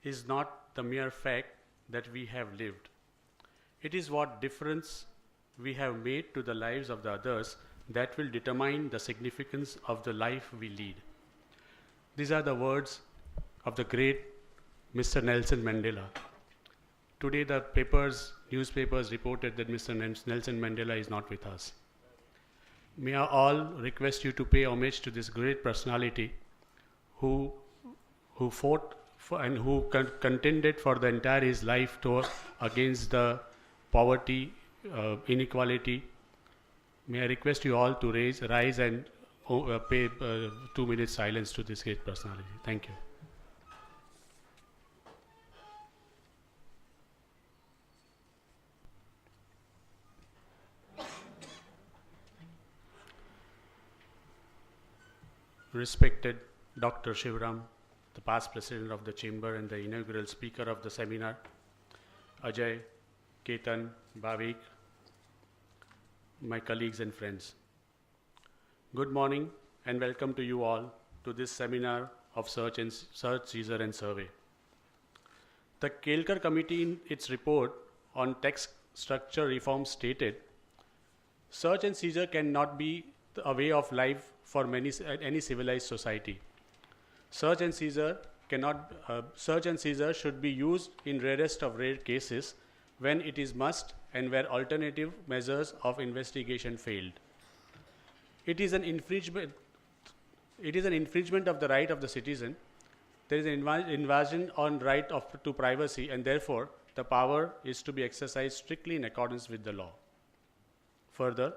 is not the mere fact that we have lived. It is what difference we have made to the lives of the others that will determine the significance of the life we lead. These are the words of the great Mr. Nelson Mandela. Today the newspapers reported that Mr. Nelson Mandela is not with us. May I all request you to pay homage to this great personality who fought and who contended for the entire his life against the poverty, inequality. May I request you all to rise and pay 2 minutes silence to this great personality. Thank you. Respected Dr. Shivram, the past president of the chamber and the inaugural speaker of the seminar, Ajay, Ketan, Bhavik, my colleagues and friends. Good morning and welcome to you all to this seminar of Search, Seizure and Survey. The Kelkar Committee in its report on tax structure reform stated, search and seizure cannot be a way of life for any civilized society. Search and seizure should be used in rarest of rare cases when it is must and where alternative measures of investigation failed. It is an infringement of the right of the citizen. There is an invasion on right to privacy, and therefore the power is to be exercised strictly in accordance with the law. Further,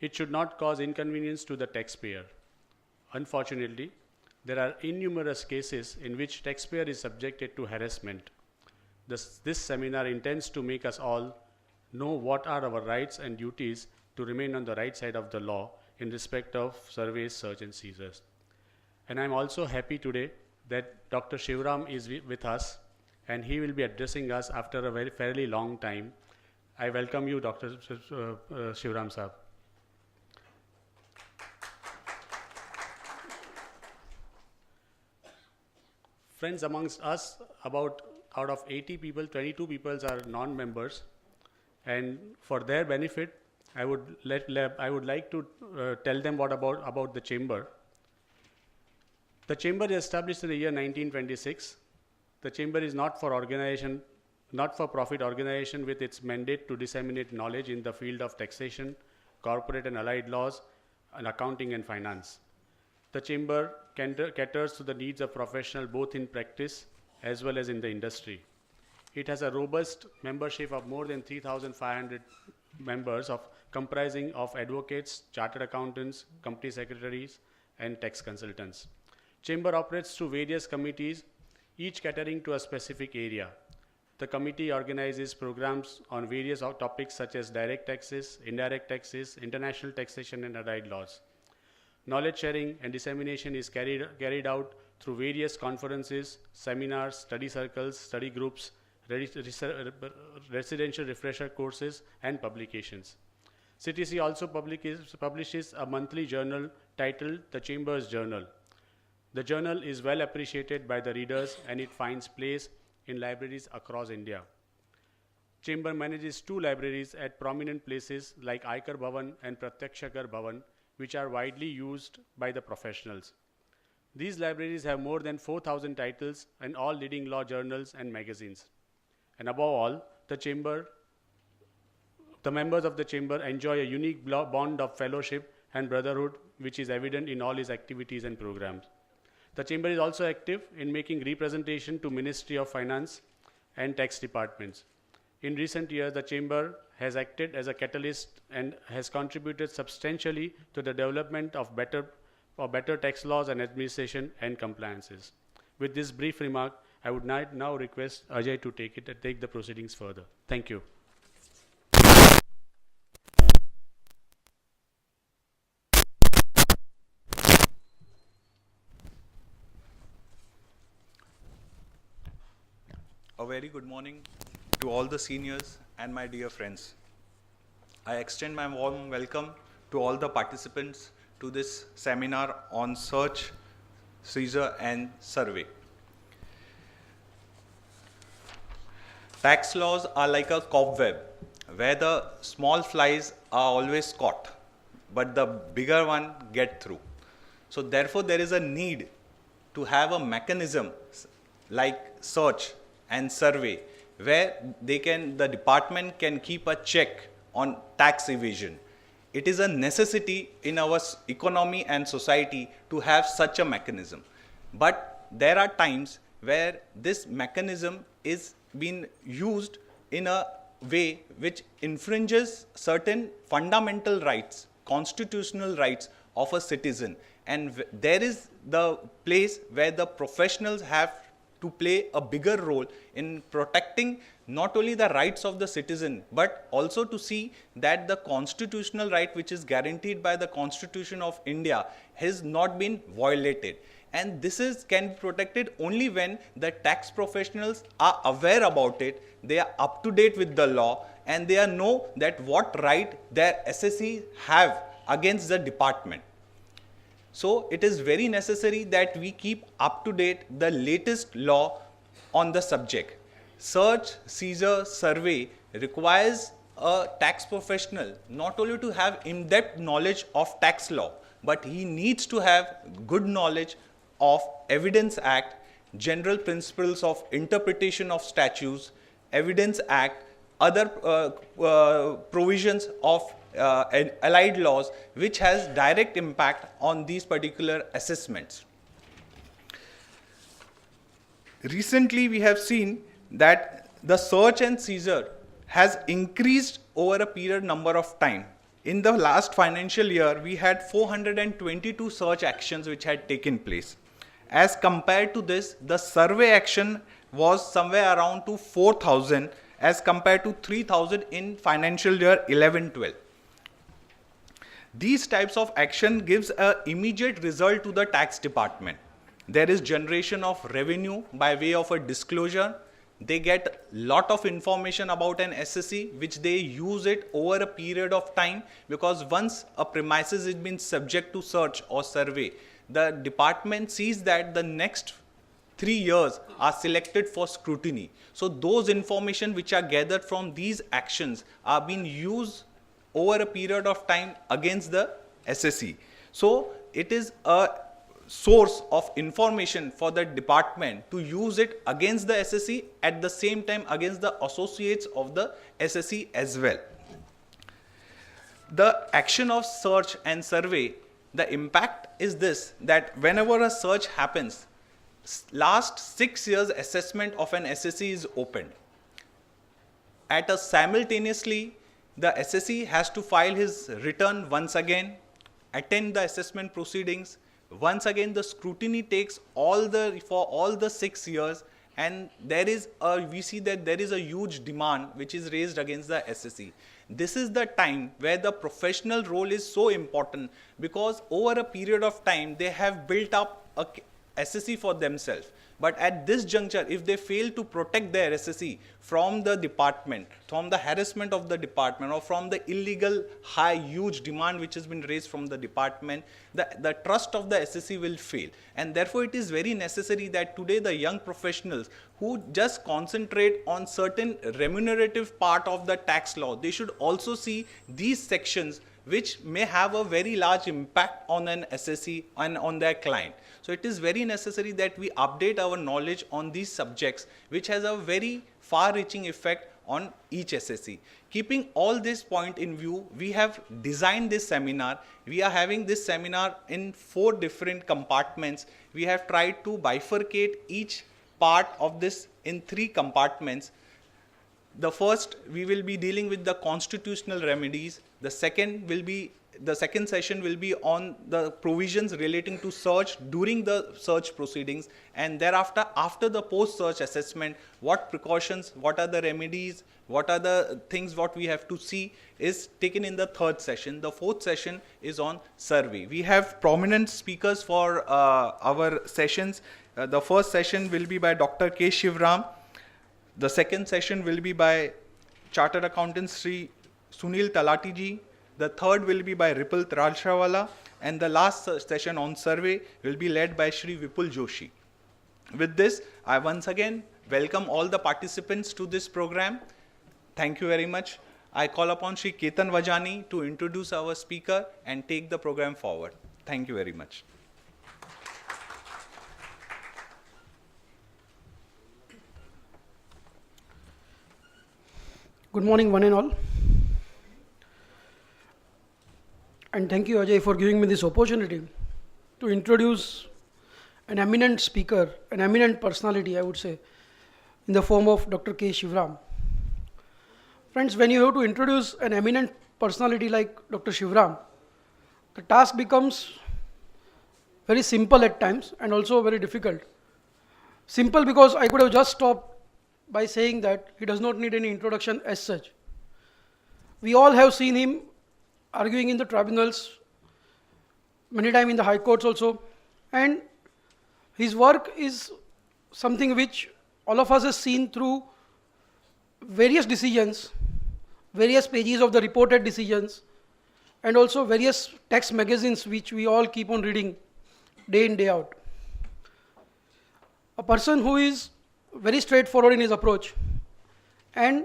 it should not cause inconvenience to the taxpayer. Unfortunately, there are innumerous cases in which taxpayer is subjected to harassment. This seminar intends to make us all know what are our rights and duties to remain on the right side of the law in respect of surveys, search and seizures. And I'm also happy today that Dr. Shivram is with us and he will be addressing us after a fairly long time. I welcome you, Dr. Shivram Saab. Friends, amongst us, out of 80 people, 22 people are non-members, and for their benefit, I would like to tell them about the chamber. The chamber is established in the year 1926. The chamber is not for profit organization with its mandate to disseminate knowledge in the field of taxation, corporate and allied laws, and accounting and finance. The chamber caters to the needs of professionals both in practice as well as in the industry. It has a robust membership of more than 3,500 members comprising of advocates, chartered accountants, company secretaries, and tax consultants. Chamber operates through various committees, each catering to a specific area. The committee organizes programs on various topics such as direct taxes, indirect taxes, international taxation, and allied laws. Knowledge sharing and dissemination is carried out through various conferences, seminars, study circles, study groups, residential refresher courses, and publications. CTC also publishes a monthly journal titled The Chamber's Journal. The journal is well appreciated by the readers and it finds place in libraries across India. Chamber manages 2 libraries at prominent places like Aikar Bhavan and Pratyakshakar Bhavan, which are widely used by the professionals. These libraries have more than 4,000 titles and all leading law journals and magazines. And above all, the members of the chamber enjoy a unique bond of fellowship and brotherhood, which is evident in all its activities and programs. The chamber is also active in making representation to Ministry of Finance and tax departments. In recent years, the chamber has acted as a catalyst and has contributed substantially to the development of better tax laws and administration and compliances. With this brief remark, I would now request Ajay to take the proceedings further. Thank you. A very good morning to all the seniors and my dear friends. I extend my warm welcome to all the participants to this seminar on search, seizure and survey. tax laws are like a cobweb where the small flies are always caught, but the bigger one get through. So therefore, there is a need to have a mechanism like search and survey where the department can keep a check on tax evasion. It is a necessity in our economy and society to have such a mechanism. But there are times where this mechanism is being used in a way which infringes certain fundamental rights, constitutional rights of a citizen. And there is the place where the professionals have to play a bigger role in protecting not only the rights of the citizen, but also to see that the constitutional right which is guaranteed by the Constitution of India has not been violated. And this can be protected only when the tax professionals are aware about it, they are up to date with the law, and they know that what right their SSE have against the department. So it is very necessary that we keep up to date the latest law on the subject. Search, seizure, survey requires a tax professional not only to have in-depth knowledge of tax law, but he needs to have good knowledge of Evidence Act, general principles of interpretation of statutes, Evidence Act, other provisions of allied laws which has direct impact on these particular assessments. Recently, we have seen that the search and seizure has increased over a period number of time. In the last financial year, we had 422 search actions which had taken place. As compared to this, the survey action was somewhere around to 4,000 as compared to 3,000 in financial year 11-12. These types of action gives an immediate result to the tax department. There is generation of revenue by way of a disclosure. They get lot of information about an SSE which they use it over a period of time, because once a premises is been subject to search or survey, the department sees that the next 3 years are selected for scrutiny. So those information which are gathered from these actions are being used over a period of time against the SSE. So it is a source of information for the department to use it against the SSE, at the same time against the associates of the SSE as well. The action of search and survey, the impact is this, that whenever a search happens, last 6 years assessment of an SSE is opened. At a simultaneously, the SSE has to file his return once again, attend the assessment proceedings. Once again, the scrutiny takes for all the 6 years, and we see that there is a huge demand which is raised against the SSE. This is the time where the professional role is so important, because over a period of time, they have built up a SSE for themselves. But at this juncture, if they fail to protect their SSE from the department, from the harassment of the department, or from the illegal huge demand which has been raised from the department, the trust of the SSE will fail. And therefore, it is very necessary that today the young professionals who just concentrate on certain remunerative part of the tax law, they should also see these sections which may have a very large impact on an SSE and on their client. So it is very necessary that we update our knowledge on these subjects, which has a very far-reaching effect on each SSE. Keeping all this point in view, we have designed this seminar. We are having this seminar in 4 different compartments. We have tried to bifurcate each part of this in 3 compartments. The first, we will be dealing with the constitutional remedies. The second session will be on the provisions relating to search during the search proceedings, and thereafter, after the post-search assessment, what precautions, what are the remedies, what are the things what we have to see is taken in the 3rd session. The 4th session is on survey. We have prominent speakers for our sessions. The first session will be by Dr. K. Shivram. The second session will be by Chartered Accountant Sri Sunil Talati ji. The third will be by Ripple Tralshawala, and the last session on survey will be led by Shri Vipul Joshi. With this, I once again welcome all the participants to this program. Thank you very much. I call upon Shri Ketan Vajani to introduce our speaker and take the program forward. Thank you very much. Good morning, one and all. And thank you, Ajay, for giving me this opportunity to introduce an eminent speaker, an eminent personality, I would say, in the form of Dr. K. Shivram. Friends, when you have to introduce an eminent personality like Dr. Shivram, the task becomes very simple at times and also very difficult. Simple because I could have just stopped by saying that he does not need any introduction as such. We all have seen him arguing in the tribunals, many times in the high courts also, and his work is something which all of us have seen through various decisions, various pages of the reported decisions, and also various text magazines which we all keep on reading day in, day out. A person who is very straightforward in his approach and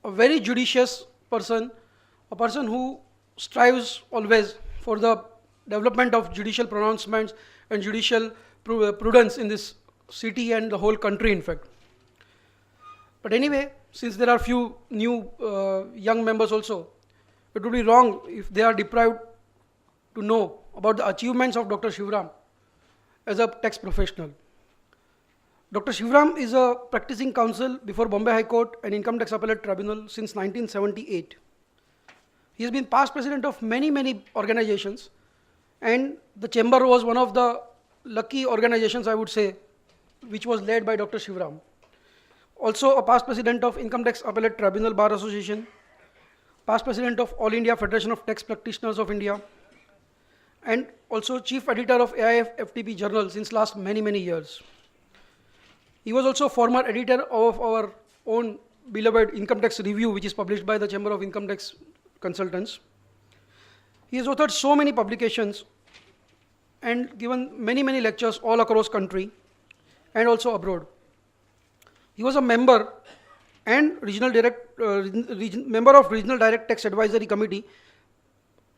a very judicious person, a person who strives always for the development of judicial pronouncements and judicial prudence in this city and the whole country, in fact. But anyway, since there are few new young members also, it would be wrong if they are deprived to know about the achievements of Dr. Shivram as a tax professional. Dr. Shivram is a practicing counsel before Bombay High Court and Income Tax Appellate Tribunal since 1978. He has been past president of many organizations, and the chamber was one of the lucky organizations, I would say, which was led by Dr. Shivram. Also a past president of Income Tax Appellate Tribunal Bar Association, past president of All India Federation of Tax Practitioners of India, and also chief editor of AIF FTP Journal since last many years. He was also former editor of our own beloved Income Tax Review, which is published by the Chamber of Income Tax Consultants. He has authored so many publications and given many lectures all across country and also abroad. He was a member and member of Regional Direct Tax Advisory Committee,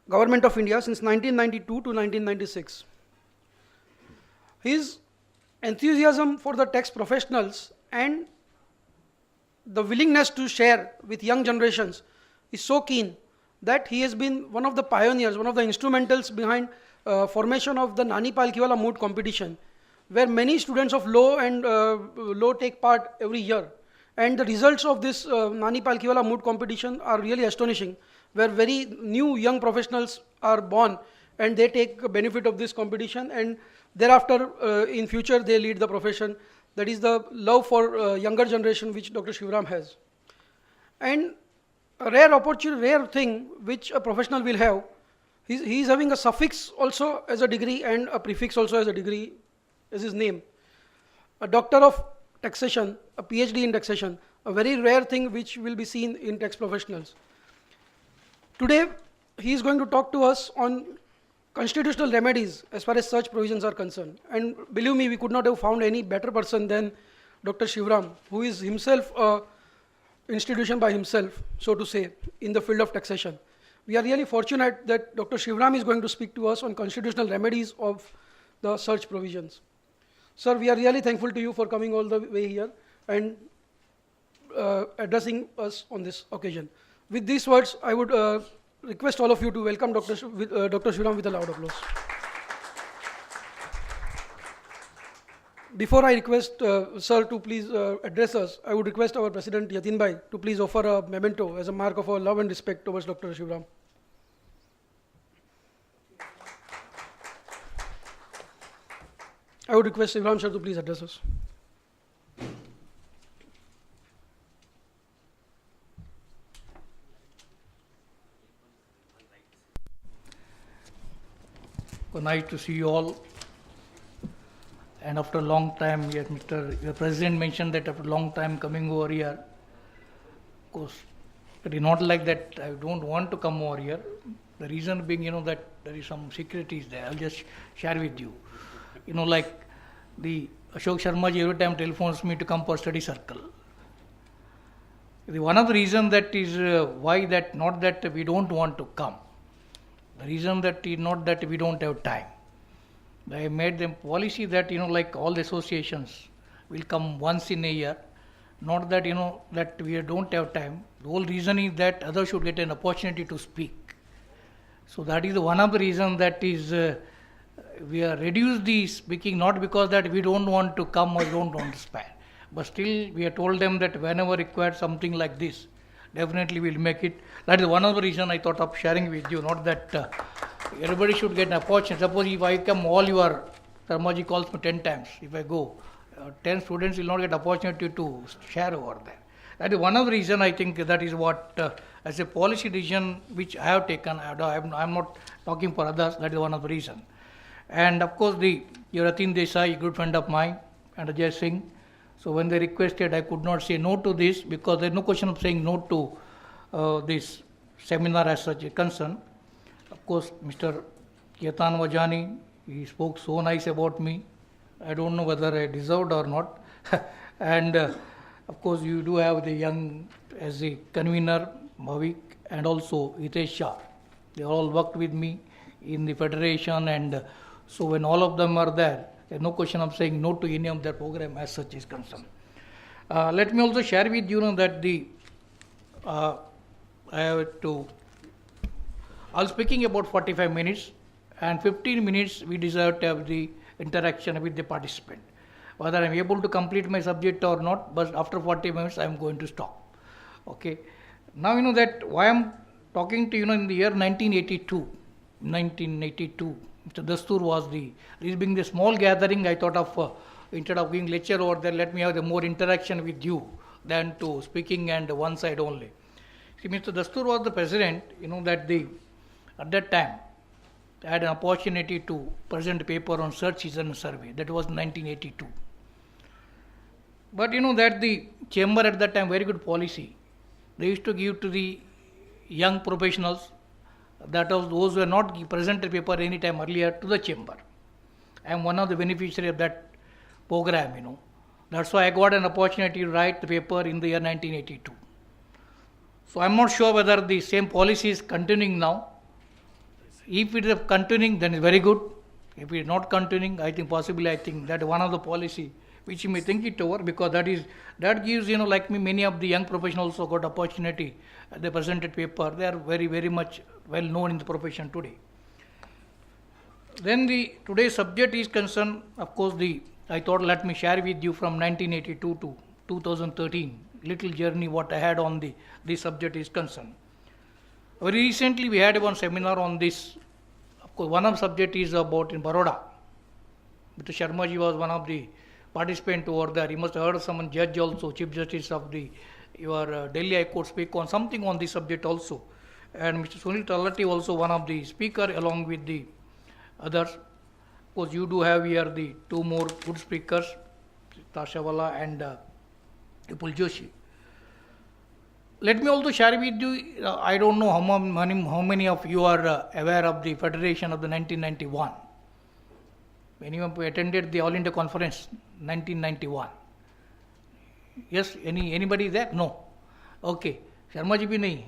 Government of India since 1992 to 1996. His enthusiasm for the tax professionals and the willingness to share with young generations is so keen that he has been one of the pioneers, one of the instrumentals behind formation of the Nani Palkhiwala Moot competition, where many students of law and law take part every year. And the results of this Nani Palkhiwala Moot competition are really astonishing, where very new young professionals are born and they take benefit of this competition, and thereafter in future they lead the profession. That is the love for younger generation which Dr. Shivram has. And a rare thing which a professional will have, he is having a suffix also as a degree and a prefix also as a degree as his name. A doctor of taxation, a PhD in taxation, a very rare thing which will be seen in tax professionals. Today he is going to talk to us on constitutional remedies as far as such provisions are concerned. And believe me, we could not have found any better person than Dr. Shivram, who is himself an institution by himself, so to say, in the field of taxation. We are really fortunate that Dr. Shivram is going to speak to us on constitutional remedies of the such provisions. Sir, we are really thankful to you for coming all the way here and addressing us on this occasion. With these words, I would request all of you to welcome Dr. Shivram with a loud applause. Before I request sir to please address us, I would request our President Yatin Bhai to please offer a memento as a mark of our love and respect towards Dr. Shivram. I would request Shivram sir to please address us. Good night to see you all. And after a long time, yet your President mentioned that after a long time coming over here. Of course, it is not like that I don't want to come over here. The reason being, that there is some securities there. I'll just share with you. Like the Ashok Sharma ji every time telephones me to come for study circle. One of the reasons that is why that not that we don't want to come. The reason that is not that we don't have time. I made them policy that like all the associations will come once in a year. Not that that we don't have time. The whole reason is that others should get an opportunity to speak. So that is one of the reasons that is we are reduced the speaking, not because that we don't want to come or don't want to spare. But still we have told them that whenever required something like this, definitely we'll make it. That is one of the reasons I thought of sharing with you, not that everybody should get an opportunity. Suppose if I come all your, Sharmaji calls me 10 times, if I go, 10 students will not get opportunity to share over there. That is one of the reasons I think that is what, as a policy decision which I have taken, I'm not talking for others, that is one of the reasons. And of course, your Atin Desai, a good friend of mine, and Ajay Singh. So when they requested, I could not say no to this because there's no question of saying no to this seminar as such a concern. Of course, Mr. Ketan Vajani, he spoke so nice about me. I don't know whether I deserved or not. And of course, you do have the young as a convener, Bhavik, and also Hitesh Shah. They all worked with me in the federation, and so when all of them are there, there's no question of saying no to any of their program as such is concerned. Let me also share with you that I'll speaking about 45 minutes, and 15 minutes we deserve to have the interaction with the participant. Whether I'm able to complete my subject or not, but after 40 minutes I'm going to stop. Okay. Now that why I'm talking to in the year 1982, Mr. Dastur was this being the small gathering, I thought of instead of giving lecture over there, let me have the more interaction with you than to speaking and one side only. See, Mr. Dastur was the president, that at that time I had an opportunity to present a paper on search season survey. That was 1982. But that the chamber at that time, very good policy. They used to give to the young professionals, that was those who were not presented paper any time earlier, to the chamber. I am one of the beneficiaries of that program, That's why I got an opportunity to write the paper in the year 1982. So I am not sure whether the same policy is continuing now. If it is continuing, then it's very good. If it is not continuing, I think that one of the policy which you may think it over, because that gives, like me, many of the young professionals also got opportunity. They presented paper. They are very, very much well known in the profession today. Then today's subject is concerned, of course, I thought let me share with you from 1982 to 2013, little journey what I had on this subject is concerned. Very recently we had one seminar on this. Of course, one of the subject is about in Baroda. Mr. Sharma ji was one of the participants over there. He must have heard someone judge also, Chief Justice of your Delhi High Court speak on something on this subject also. And Mr. Sunil Talati also one of the speaker along with the others. Of course, you do have here the two more good speakers, Tashavala and Vipul Joshi. Let me also share with you, I don't know how many of you are aware of the Federation of the 1991. Anyone who attended the All India Conference 1991? Yes, anybody there? No. Okay. Sharma ji bhi nahi.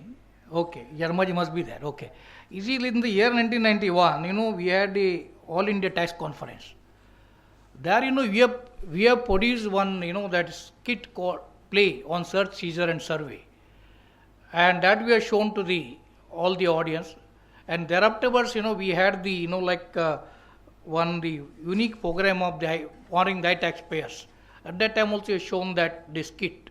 Okay. Sharma ji must be there. Okay. Easily in the year 1991, we had the All India Tax Conference. There, we have produced one, that skit called play on search, seizure and survey. And that we have shown to all the audience. And thereafter, we had the, the unique program of the honoring the taxpayers. At that time also shown that the skit.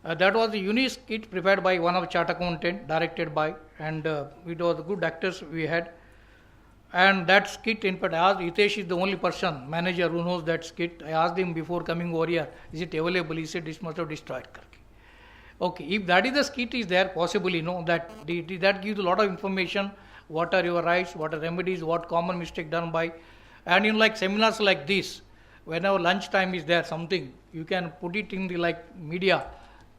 That was the unique skit prepared by one of chartered accountant, directed by, and it was good actors we had. And that skit, in fact, I asked, Hitesh is the only person, manager who knows that skit. I asked him before coming over here, is it available? He said, this must have destroyed. Okay, if that is the skit is there, possibly, that gives a lot of information, what are your rights, what are remedies, what common mistake done by. And in like seminars like this, whenever lunch time is there, something, you can put it in the media,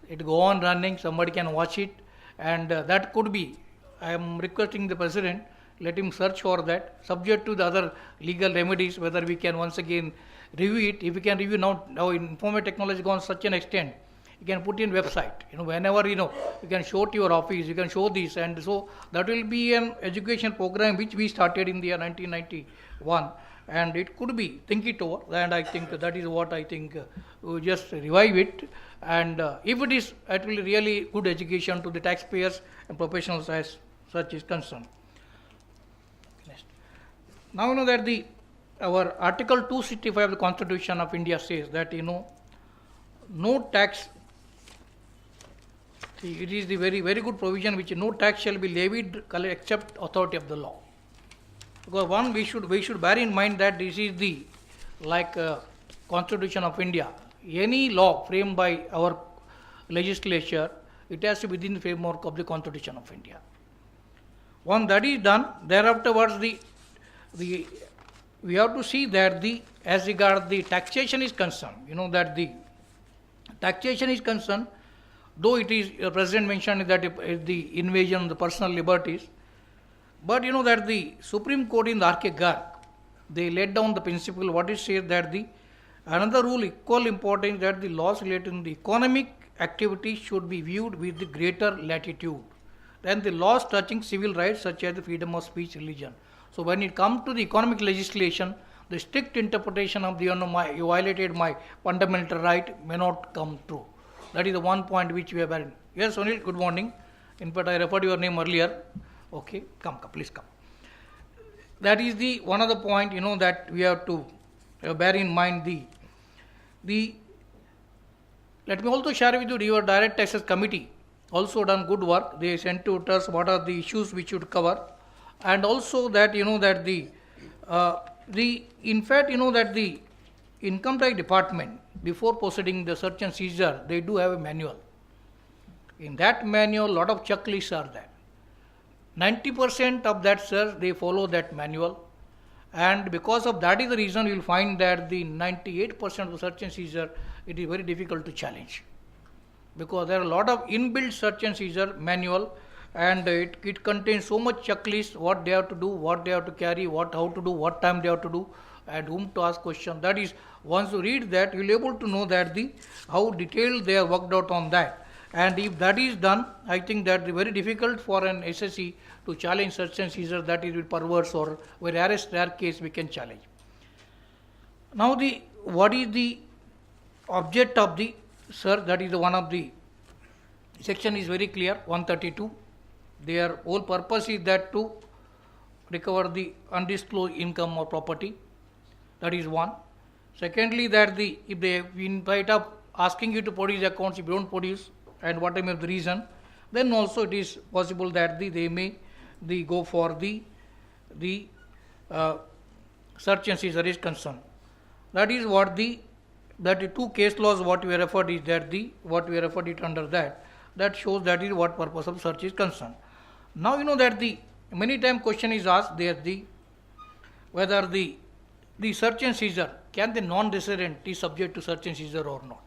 it go on running, somebody can watch it, and that could be, I am requesting the President, let him search for that, subject to the other legal remedies, whether we can once again review it. If we can review now information technology gone such an extent, you can put in website, whenever, you can show to your office, you can show this, and so that will be an education program which we started in the year 1991, and it could be, think it over, and I think that is what I think, we just revive it, and if it is, it will really good education to the taxpayers and professionals as such is concerned. Next. Now that our Article 265 of the Constitution of India says that, no tax, it is the very, very good provision which no tax shall be levied except authority of the law. Because one, we should bear in mind that this is the Constitution of India. Any law framed by our legislature, it has to be within the framework of the Constitution of India. Once that is done, thereafterwards we have to see that as regard the taxation is concerned, that the taxation is concerned, though it is, President mentioned that the invasion of the personal liberties, but that the Supreme Court in the R.K. Garg, they laid down the principle, what it says that another rule equal importance that the laws related to the economic activity should be viewed with the greater latitude than the laws touching civil rights such as the freedom of speech, religion. So when it comes to the economic legislation, the strict interpretation of you violated my fundamental right may not come true. That is the one point which we have had. Yes, Sunil, good morning. In fact, I referred your name earlier. Okay, come, please come. That is one of the point, that we have to bear in mind let me also share with you, your Direct Taxes Committee also done good work. They sent to us what are the issues which should cover, and also that, that in fact, that the Income Tax Department, before proceeding the search and seizure, they do have a manual. In that manual, a lot of checklists are there. 90% of that search, they follow that manual. And because of that is the reason you will find that the 98% of the search and seizure, it is very difficult to challenge. Because there are a lot of inbuilt search and seizure manual, and it contains so much checklist, what they have to do, what they have to carry, how to do, what time they have to do, and whom to ask question. That is, once you read that, you will be able to know that how detailed they have worked out on that. And if that is done, I think that it is very difficult for an SSE to challenge search and seizure that is perverse, or where rare case we can challenge. Now what is the object of the search? That is one of the section is very clear, 132. Their whole purpose is that to recover the undisclosed income or property. That is one. Secondly, that if they invite up asking you to produce accounts, if you don't produce, and whatever the reason, then also it is possible that they may go for the search and seizure is concerned. That is what the two case laws what we referred is that what we referred it under that shows that is what purpose of search is concerned. Now that many time question is asked there whether the search and seizure, can the non-resident is subject to search and seizure or not?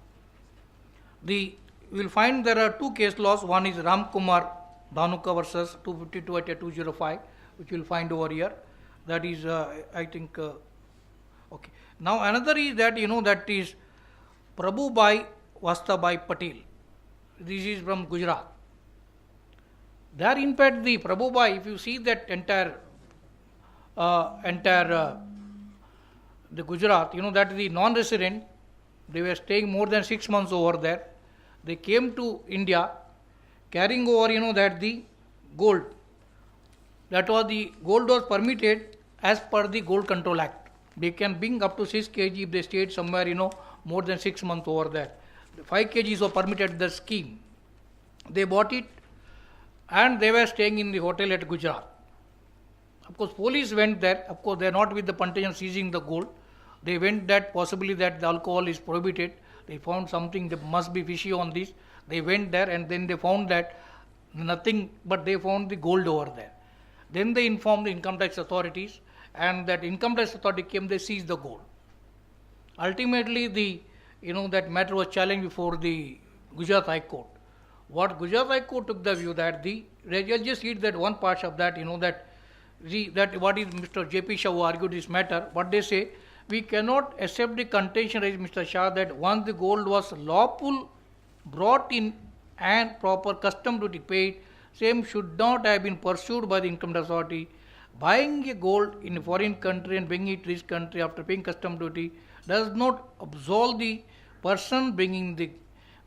You will find there are two case laws. One is Ram Kumar Dhanuka versus 252/205, which you will find over here. That is, I think, okay. Now another is that, that is Prabhubai Vastabai Patel. This is from Gujarat. There, in fact, the Prabhubai, if you see that entire the Gujarat, that the non-resident, they were staying more than 6 months over there. They came to India carrying over, that the gold. That was the gold was permitted as per the Gold Control Act. They can bring up to 6 kg if they stayed somewhere, more than 6 months over there. 5 kgs were permitted in the scheme. They bought it and they were staying in the hotel at Gujarat. Of course, police went there. Of course, they are not with the intention of seizing the gold. They went that possibly that the alcohol is prohibited. They found something that must be fishy on this. They went there and then they found that nothing, but they found the gold over there. Then they informed the income tax authorities, and that income tax authority came, they seized the gold. Ultimately, that matter was challenged before the Gujarat High Court. What Gujarat High Court took the view that I'll just read that one part of that, that see that what is Mr. J.P. Shah who argued this matter, what they say, we cannot accept the contention raised Mr. Shah that once the gold was lawful brought in and proper custom duty paid, same should not have been pursued by the income tax authority. Buying a gold in a foreign country and bringing it to this country after paying custom duty does not absolve the person bringing the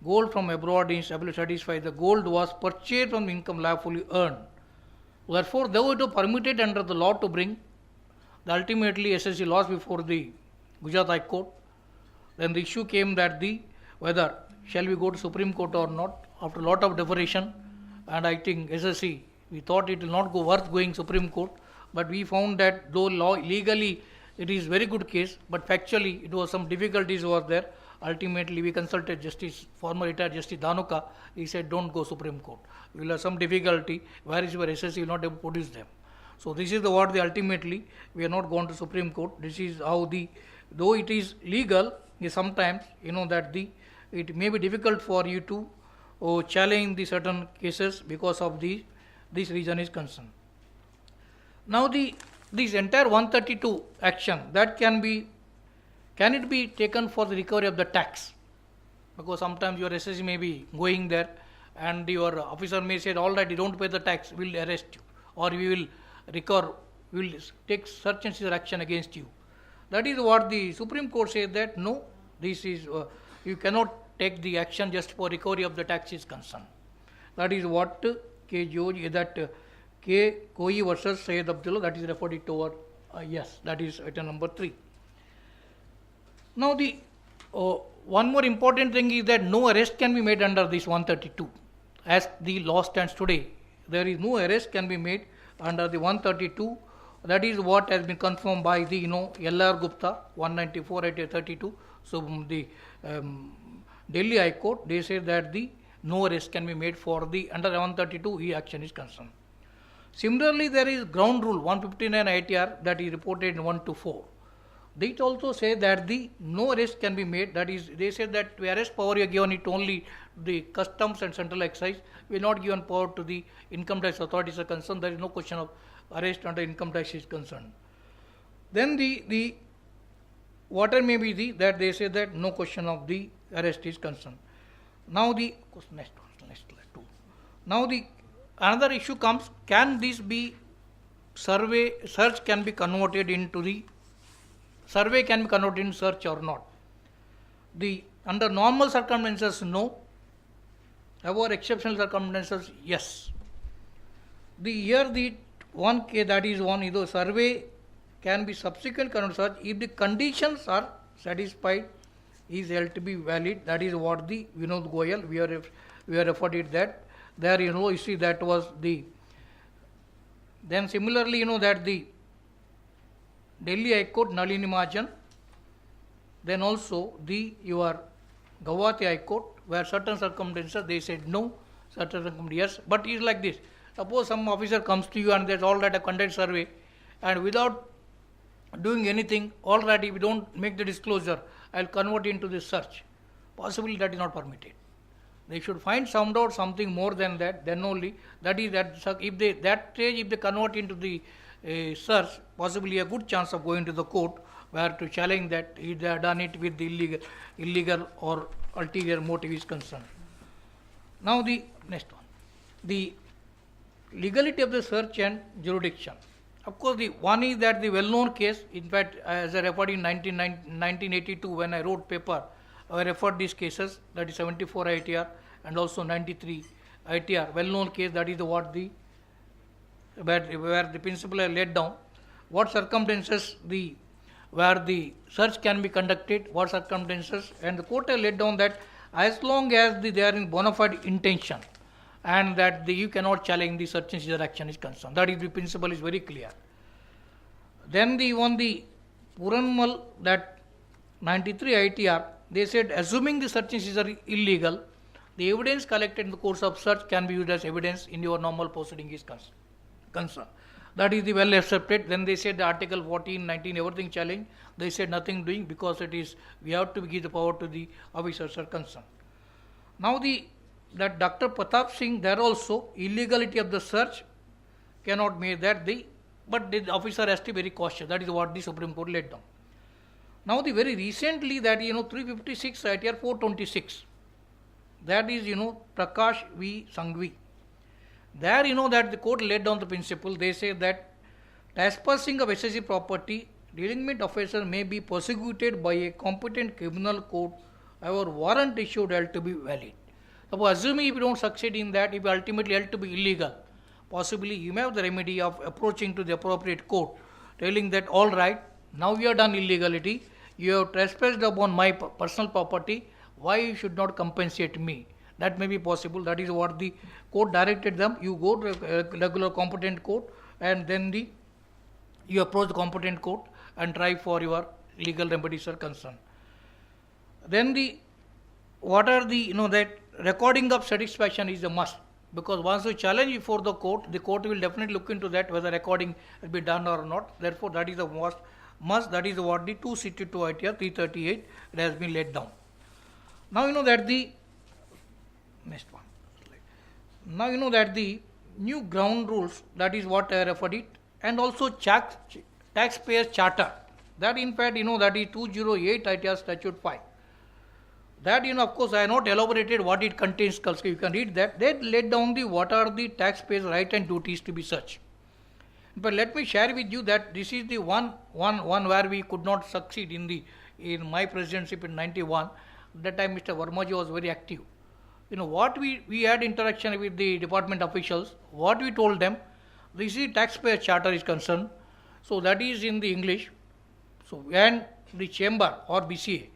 gold from abroad in ability to satisfy the gold was purchased from the income lawfully earned. Therefore, though it was permitted under the law to bring, ultimately SSC lost before the Gujarat High Court. Then the issue came that whether shall we go to Supreme Court or not, after a lot of deliberation, and I think SSC, we thought it will not go worth going Supreme Court, but we found that though legally it is very good case, but factually it was some difficulties over there. Ultimately we consulted former retired Justice Dhanuka. He said don't go Supreme Court. We will have some difficulty, where SSC will not able to produce them. So this is what ultimately we are not gone to Supreme Court. This is how though it is legal, sometimes that it may be difficult for you to challenge the certain cases because of this reason is concerned. Now this entire 132 action, that can it be taken for the recovery of the tax? Because sometimes your SSC may be going there and your officer may say, all right, you don't pay the tax, we will arrest you, or we will recover, we will take search and seizure action against you. That is what the Supreme Court says, that no, this is you cannot take the action just for recovery of the tax is concerned. That is what K. Koi versus Syed Abdullah, that is referred it over. Yes, that is item number 3. Now one more important thing is that no arrest can be made under this 132. As the law stands today, there is no arrest can be made under the 132. That is what has been confirmed by the L.R. Gupta 194/32. So the Delhi High Court, they say that no arrest can be made for under 132 action is concerned. Similarly, there is ground rule 159 ITR that is reported in 1 to 4. They also say that no arrest can be made. That is, they say that the arrest power you are given it only the customs and central excise. We are not given power to the income tax authorities are concerned. There is no question of arrest under income tax is concerned. Then the water may be that they say that no question of the arrest is concerned. Now next two. Now another issue comes, can this be search can be converted into survey can be converted into search or not? Under normal circumstances, no. However, exceptional circumstances, yes. Here the one case, that is one, either survey can be subsequent converted search if the conditions are satisfied, is held to be valid. That is what the Vinod Goyal, we have referred it that. There you see that was then similarly that the Delhi High Court Nalini Mahajan, then also your Guwahati High Court, where certain circumstances they said no, certain circumstances yes, but it is like this. Suppose some officer comes to you and there's all that a conduct survey, and without doing anything, all right, if you don't make the disclosure, I'll convert into this search. Possibly that is not permitted. They should find something more than that, then only. That is that if they convert into the search, possibly a good chance of going to the court where to challenge that they have done it with the illegal or ulterior motive is concerned. Now the next one, the legality of the search and jurisdiction. Of course, the one is that the well-known case, in fact, as I referred in 1982 when I wrote paper, I referred these cases, that is 74 ITR and also 93 ITR, well-known case, that is where the principle are laid down, what circumstances where the search can be conducted, what circumstances, and the court has laid down that as long as they are in bona fide intention and that you cannot challenge the search and seizure action is concerned. That is the principle is very clear. Then the Puranmal, that 93 ITR, they said assuming the search and seizure is illegal, the evidence collected in the course of search can be used as evidence in your normal proceeding is concerned. That is the well accepted. Then they said the article 14, 19, everything challenge. They said nothing doing because we have to give the power to the officers are concerned. Now that Dr. Pratap Singh, there also illegality of the search cannot make that but the officer has to be very cautious. That is what the Supreme Court laid down. Now the very recently that 356 ITR 426, that is Prakash V. Sanghvi. There that the court laid down the principle. They say that trespassing of SSC property, delinquent offender may be prosecuted by a competent criminal court, however warrant issued held to be valid. Suppose assuming if you don't succeed in that, if you ultimately held to be illegal, possibly you may have the remedy of approaching to the appropriate court, telling that all right, now you have done illegality, you have trespassed upon my personal property, why you should not compensate me? That may be possible. That is what the court directed them. You go to a regular competent court and then you approach the competent court and try for your legal remedies are concerned. Then that recording of satisfaction is a must, because once you challenge before the court will definitely look into that whether recording will be done or not. Therefore, that is a must. That is what the 262 ITR 338 it has been laid down. Now that the next one. Now that the new ground rules, that is what I referred it, and also taxpayer charter. That in fact that is 208 ITR Statute 5. That of course I have not elaborated what it contains. You can read that. They laid down what are the taxpayers' right and duties to be such. But let me share with you that this is the one where we could not succeed in my presidency in 91. That time Mr. Vermaji was very active. What we had interaction with the department officials, what we told them, this is taxpayer charter is concerned. So that is in the English. So when the chamber or BCA,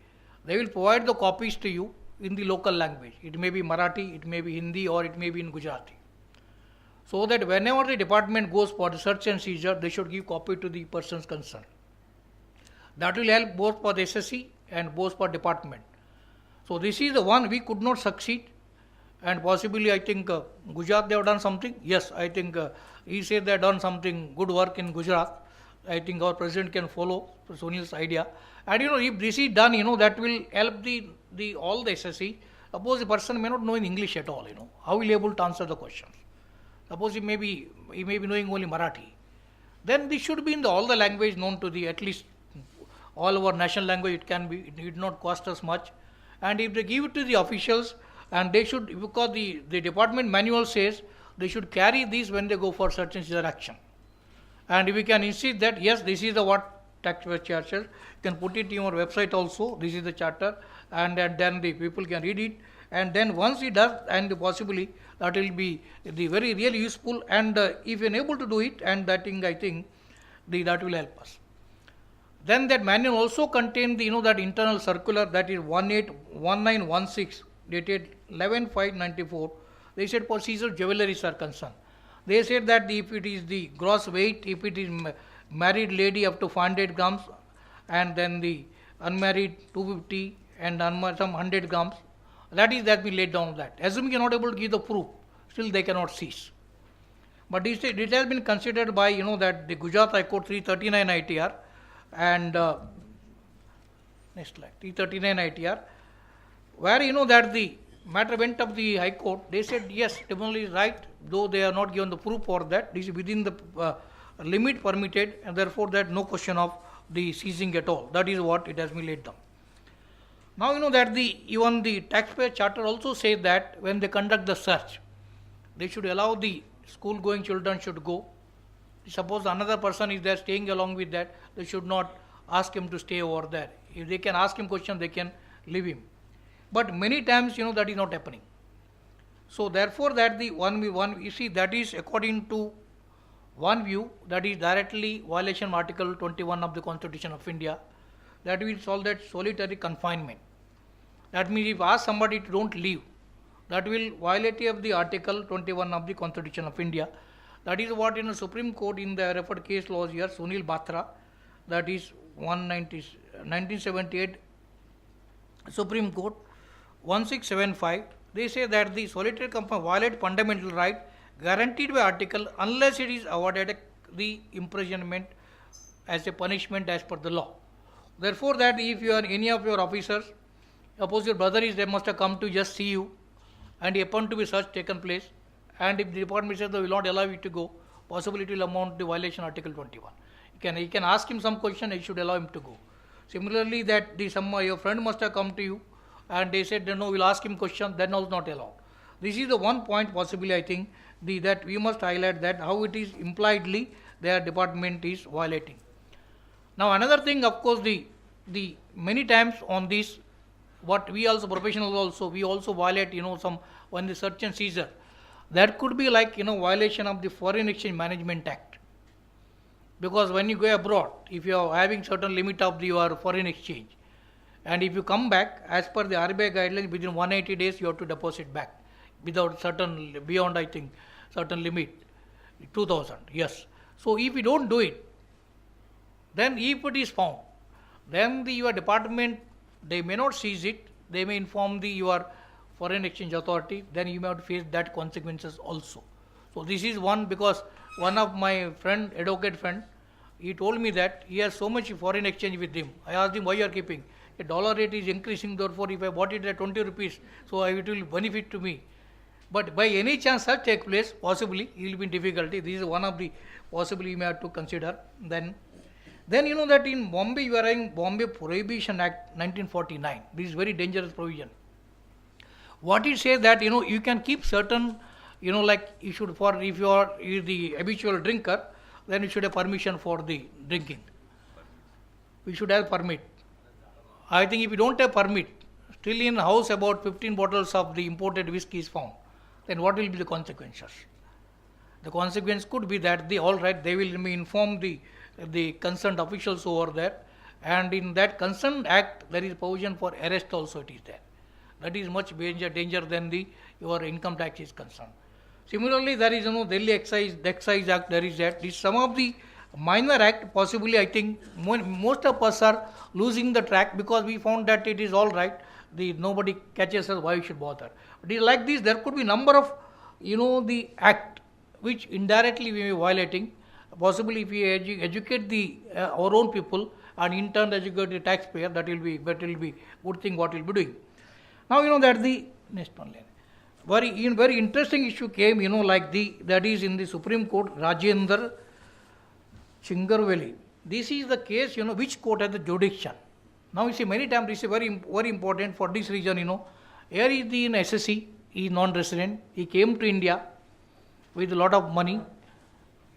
they will provide the copies to you in the local language. It may be Marathi, it may be Hindi, or it may be in Gujarati. So that whenever the department goes for the search and seizure, they should give copy to the persons concerned. That will help both for the SSC and both for department. So this is the one we could not succeed, and possibly I think Gujarat they have done something. Yes, I think he said they have done something good work in Gujarat. I think our president can follow Sunil's idea. And if this is done, that will help all the SSC. Suppose the person may not know in English at all, how will he be able to answer the questions? Suppose he may be knowing only Marathi. Then this should be in all the language known to at least all our national language. It can be, it need not cost us much. And if they give it to the officials, and they should, because the department manual says they should carry these when they go for search and seizure action. And if we can insist that yes, this is the what taxpayer charter, you can put it in your website also, this is the charter, and then the people can read it. And then once it does, and possibly that will be the very really useful, and if you are able to do it, and that thing I think that will help us. Then that manual also contained that internal circular, that is 1916 dated 11/5/94. They said for seizure jewelries are concerned. They said that if it is the gross weight, if it is married lady up to 500 grams, and then the unmarried 250 and unmarried some 100 grams, that we laid down that. Assuming you are not able to give the proof, still they cannot seize. But it has been considered by that the Gujarat High Court 339 ITR and next slide 339 ITR, where that the matter went up the High Court. They said yes, tribunal is right, though they are not given the proof for that. This is within the limit permitted, and therefore that no question of the seizing at all. That is what it has been laid down. Now that even the taxpayer charter also says that when they conduct the search, they should allow the school-going children should go. Suppose another person is there staying along with that, they should not ask him to stay over there. If they can ask him questions, they can leave him. But many times, that is not happening. So therefore, that the one you see, that is according to one view, that is directly violation of Article 21 of the Constitution of India. That will solve that solitary confinement. That means if ask somebody to don't leave, that will violate of the Article 21 of the Constitution of India. That is what in the Supreme Court in the referred case laws here, Sunil Batra, that is 1978 Supreme Court 1675, they say that the solitary confinement violates fundamental right guaranteed by article unless it is awarded the imprisonment as a punishment as per the law. Therefore, that if you are any of your officers, suppose your brother is there, must have come to just see you, and he happened to be search taken place, and if the department says they will not allow you to go, possibly it will amount to violation Article 21. You can ask him some question, you should allow him to go. Similarly, that your friend must have come to you and they said, no, we'll ask him question, then also not allowed. This is the one point possibly I think that we must highlight, that how it is impliedly their department is violating. Now another thing, of course, the many times on this, what we also, professionals also, we also violate, some, when the search and seizure, that could be like, violation of the Foreign Exchange Management Act. Because when you go abroad, if you are having certain limit of your foreign exchange, and if you come back, as per the RBI guidelines, within 180 days you have to deposit back, without certain, beyond I think, certain limit, 2000, yes. So if you don't do it, then if it is found, then your department, they may not seize it, they may inform your foreign exchange authority, then you may have to face that consequences also. So this is one, because one of my friend, advocate friend, he told me that he has so much foreign exchange with him. I asked him, why you are keeping? The dollar rate is increasing, therefore if I bought it at 20 rupees, so it will benefit to me. But by any chance such take place, possibly he will be in difficulty. This is one of the possibly you may have to consider. Then that in Bombay you are having Bombay Prohibition Act 1949. This is very dangerous provision. What it says that you can keep certain, like you should, if you are the habitual drinker, then you should have permission for the drinking. We should have permit. I think if you don't have permit, still in house about 15 bottles of the imported whiskey is found, then what will be the consequences? The consequence could be that they will inform the concerned officials over there, and in that concerned act there is provision for arrest also it is there. That is much danger than your income tax is concerned. Similarly, there is Delhi Excise Act, there is that. This some of the minor act, possibly I think most of us are losing the track because we found that it is all right. Nobody catches us, why we should bother. But it is like this, there could be number of the act which indirectly we may be violating. Possibly if we educate our own people and in turn educate the taxpayer, that will be good thing what we will be doing. Now that the next one very interesting issue came, that is in the Supreme Court, Rajendra Chingarveli. This is the case, which court has the jurisdiction. Now you see many times this is very, very important for this reason, Here is in SSC, he is non-resident, he came to India with a lot of money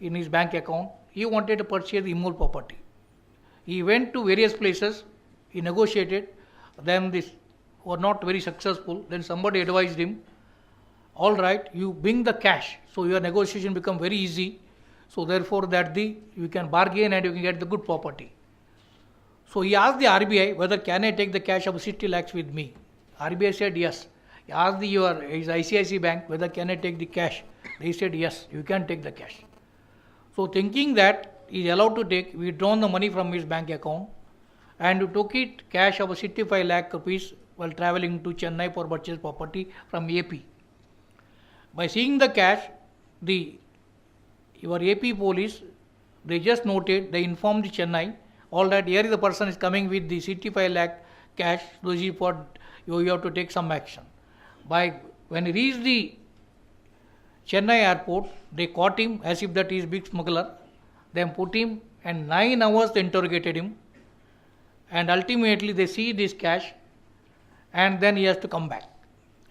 in his bank account. He wanted to purchase immoral property. He went to various places, he negotiated, then this were not very successful. Then somebody advised him, all right, you bring the cash, so your negotiation become very easy. So therefore you can bargain and you can get the good property. So he asked the RBI whether can I take the cash of 60 lakhs with me. RBI said yes. He asked his ICICI bank whether can I take the cash. They said yes, you can take the cash. So thinking that he is allowed to take, we drawn the money from his bank account and took it cash of 65 lakh rupees while travelling to Chennai for purchase property from AP. By seeing the cash, your AP police, they just noted, they informed the Chennai, all that here the person is coming with the 65 lakh cash, so you have to take some action. When he reached the Chennai airport, they caught him as if that he is big smuggler, then put him and 9 hours they interrogated him, and ultimately they see this cash and then he has to come back.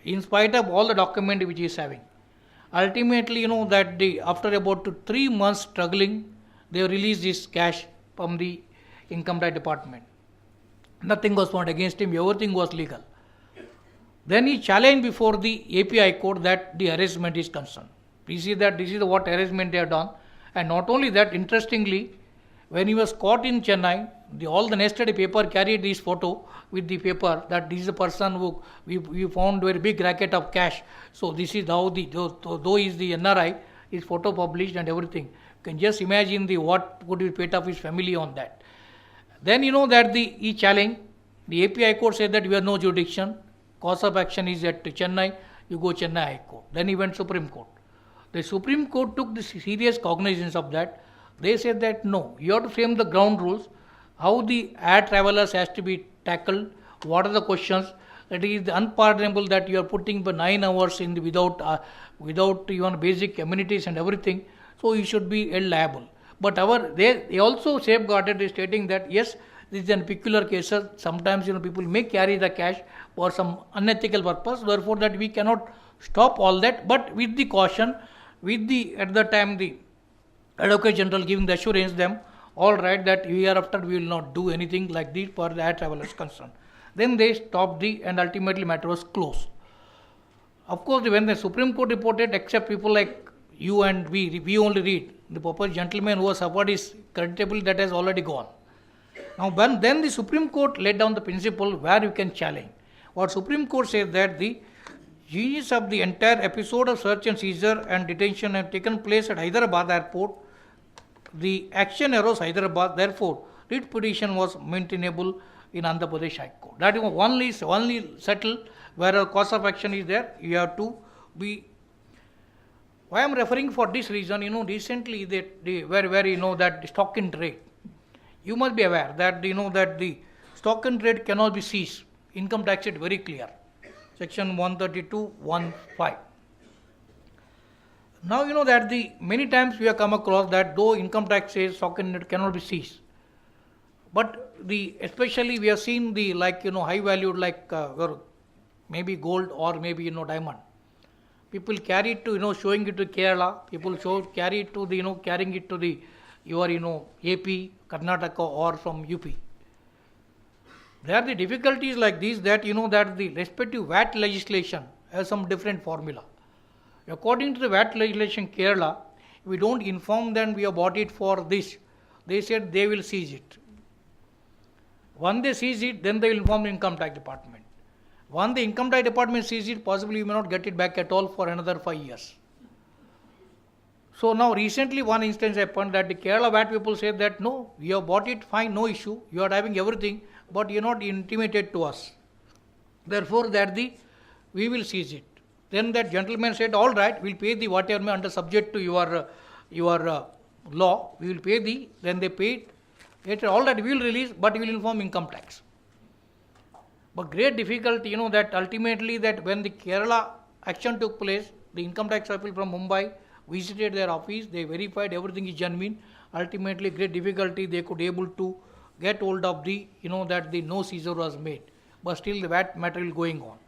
In spite of all the document which he is having. Ultimately, after about 3 months struggling, they released this cash from the income tax department. Nothing was found against him, everything was legal. Then he challenged before the API court that the harassment is concerned. We see that this is what harassment they have done. And not only that, interestingly, when he was caught in Chennai, all the nested paper carried this photo with the paper that this is the person who we found very big racket of cash. So this is how though he is the NRI, his photo published and everything. You can just imagine what would be the fate of his family on that. Then that he challenged, the API court said that we have no jurisdiction, cause of action is at Chennai, you go Chennai High Court. Then he went Supreme Court. The Supreme Court took the serious cognizance of that. They said that no, you have to frame the ground rules, how the air travelers has to be tackled, what are the questions. That is unpardonable that you are putting for 9 hours without even basic amenities and everything. so he should be held liable. But they also safeguarded stating that yes, this is a peculiar case. Sometimes people may carry the cash for some unethical purpose. Therefore, that we cannot stop all that. But with the caution, at the time the Advocate General giving the assurance them, all right, that hereafter we will not do anything like this for the air travelers concerned. Then they stopped and ultimately matter was closed. Of course, when the Supreme Court reported, except people like you and we only read. The proper gentleman who has suffered is creditable, that has already gone. Now, then the Supreme Court laid down the principle where you can challenge. What Supreme Court says that the genius of the entire episode of search and seizure and detention have taken place at Hyderabad airport. The action arose Hyderabad, therefore, writ petition was maintainable in Andhra Pradesh High Court. That is only settled where a cause of action is there. You have to be. Why I am referring for this reason, recently that the stock in trade. You must be aware that that the stock in trade cannot be seized. Income tax is very clear. Section 132(1)(5). Now that the many times we have come across that though income tax says stock in trade cannot be seized, but especially we have seen the high valued maybe gold or maybe diamond. People carry it to showing it to Kerala. People carry it to the carrying it to the AP, Karnataka or from UP. There are the difficulties like these that that the respective VAT legislation has some different formula. According to the VAT legislation Kerala, we don't inform them we have bought it for this. They said they will seize it. Once they seize it, then they will inform the income tax department. Once the income tax department sees it, possibly you may not get it back at all for another 5 years. So now recently one instance happened that the Kerala VAT people said that no, you have bought it, fine, no issue, you are having everything, but you are not intimated to us. Therefore we will seize it. Then that gentleman said, all right, we'll pay the whatever may under subject to your law, we will pay then they paid. Later all that we will release, but we will inform income tax. But great difficulty, that ultimately that when the Kerala action took place, the income tax people from Mumbai visited their office, they verified everything is genuine. Ultimately, great difficulty, they could able to get hold of that the no seizure was made. But still the VAT material going on.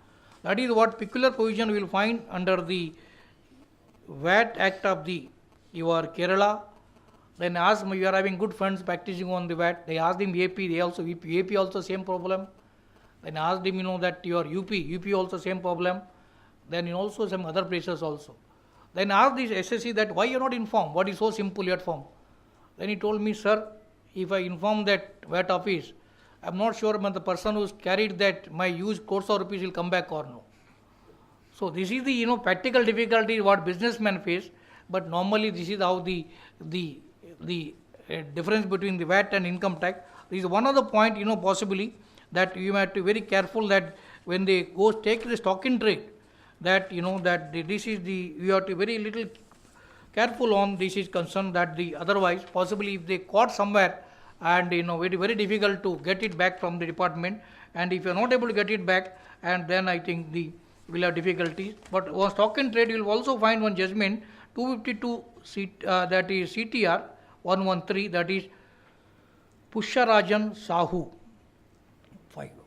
That is what peculiar provision we will find under the VAT Act of your Kerala. Then ask you are having good friends practicing on the VAT. They asked him AP, AP also same problem. Then asked him, that your UP also same problem. Then also some other places also. Then asked this SSC that why you are not informed? What is so simple yet form? Then he told me, sir, if I inform that VAT office, I am not sure when the person who carried that my used crores of rupees will come back or no. So this is the practical difficulty what businessmen face. But normally this is how the difference between the VAT and income tax. This is one of the point possibly that you have to be very careful that when they go take the stock in trade, that that this is you have to be very little careful on this is concerned that otherwise possibly if they caught somewhere and very very difficult to get it back from the department, and if you are not able to get it back, and then I think will have difficulties. But on stock in trade you will also find one judgment 252 that is CTR 113, that is Pusharajan Sahu.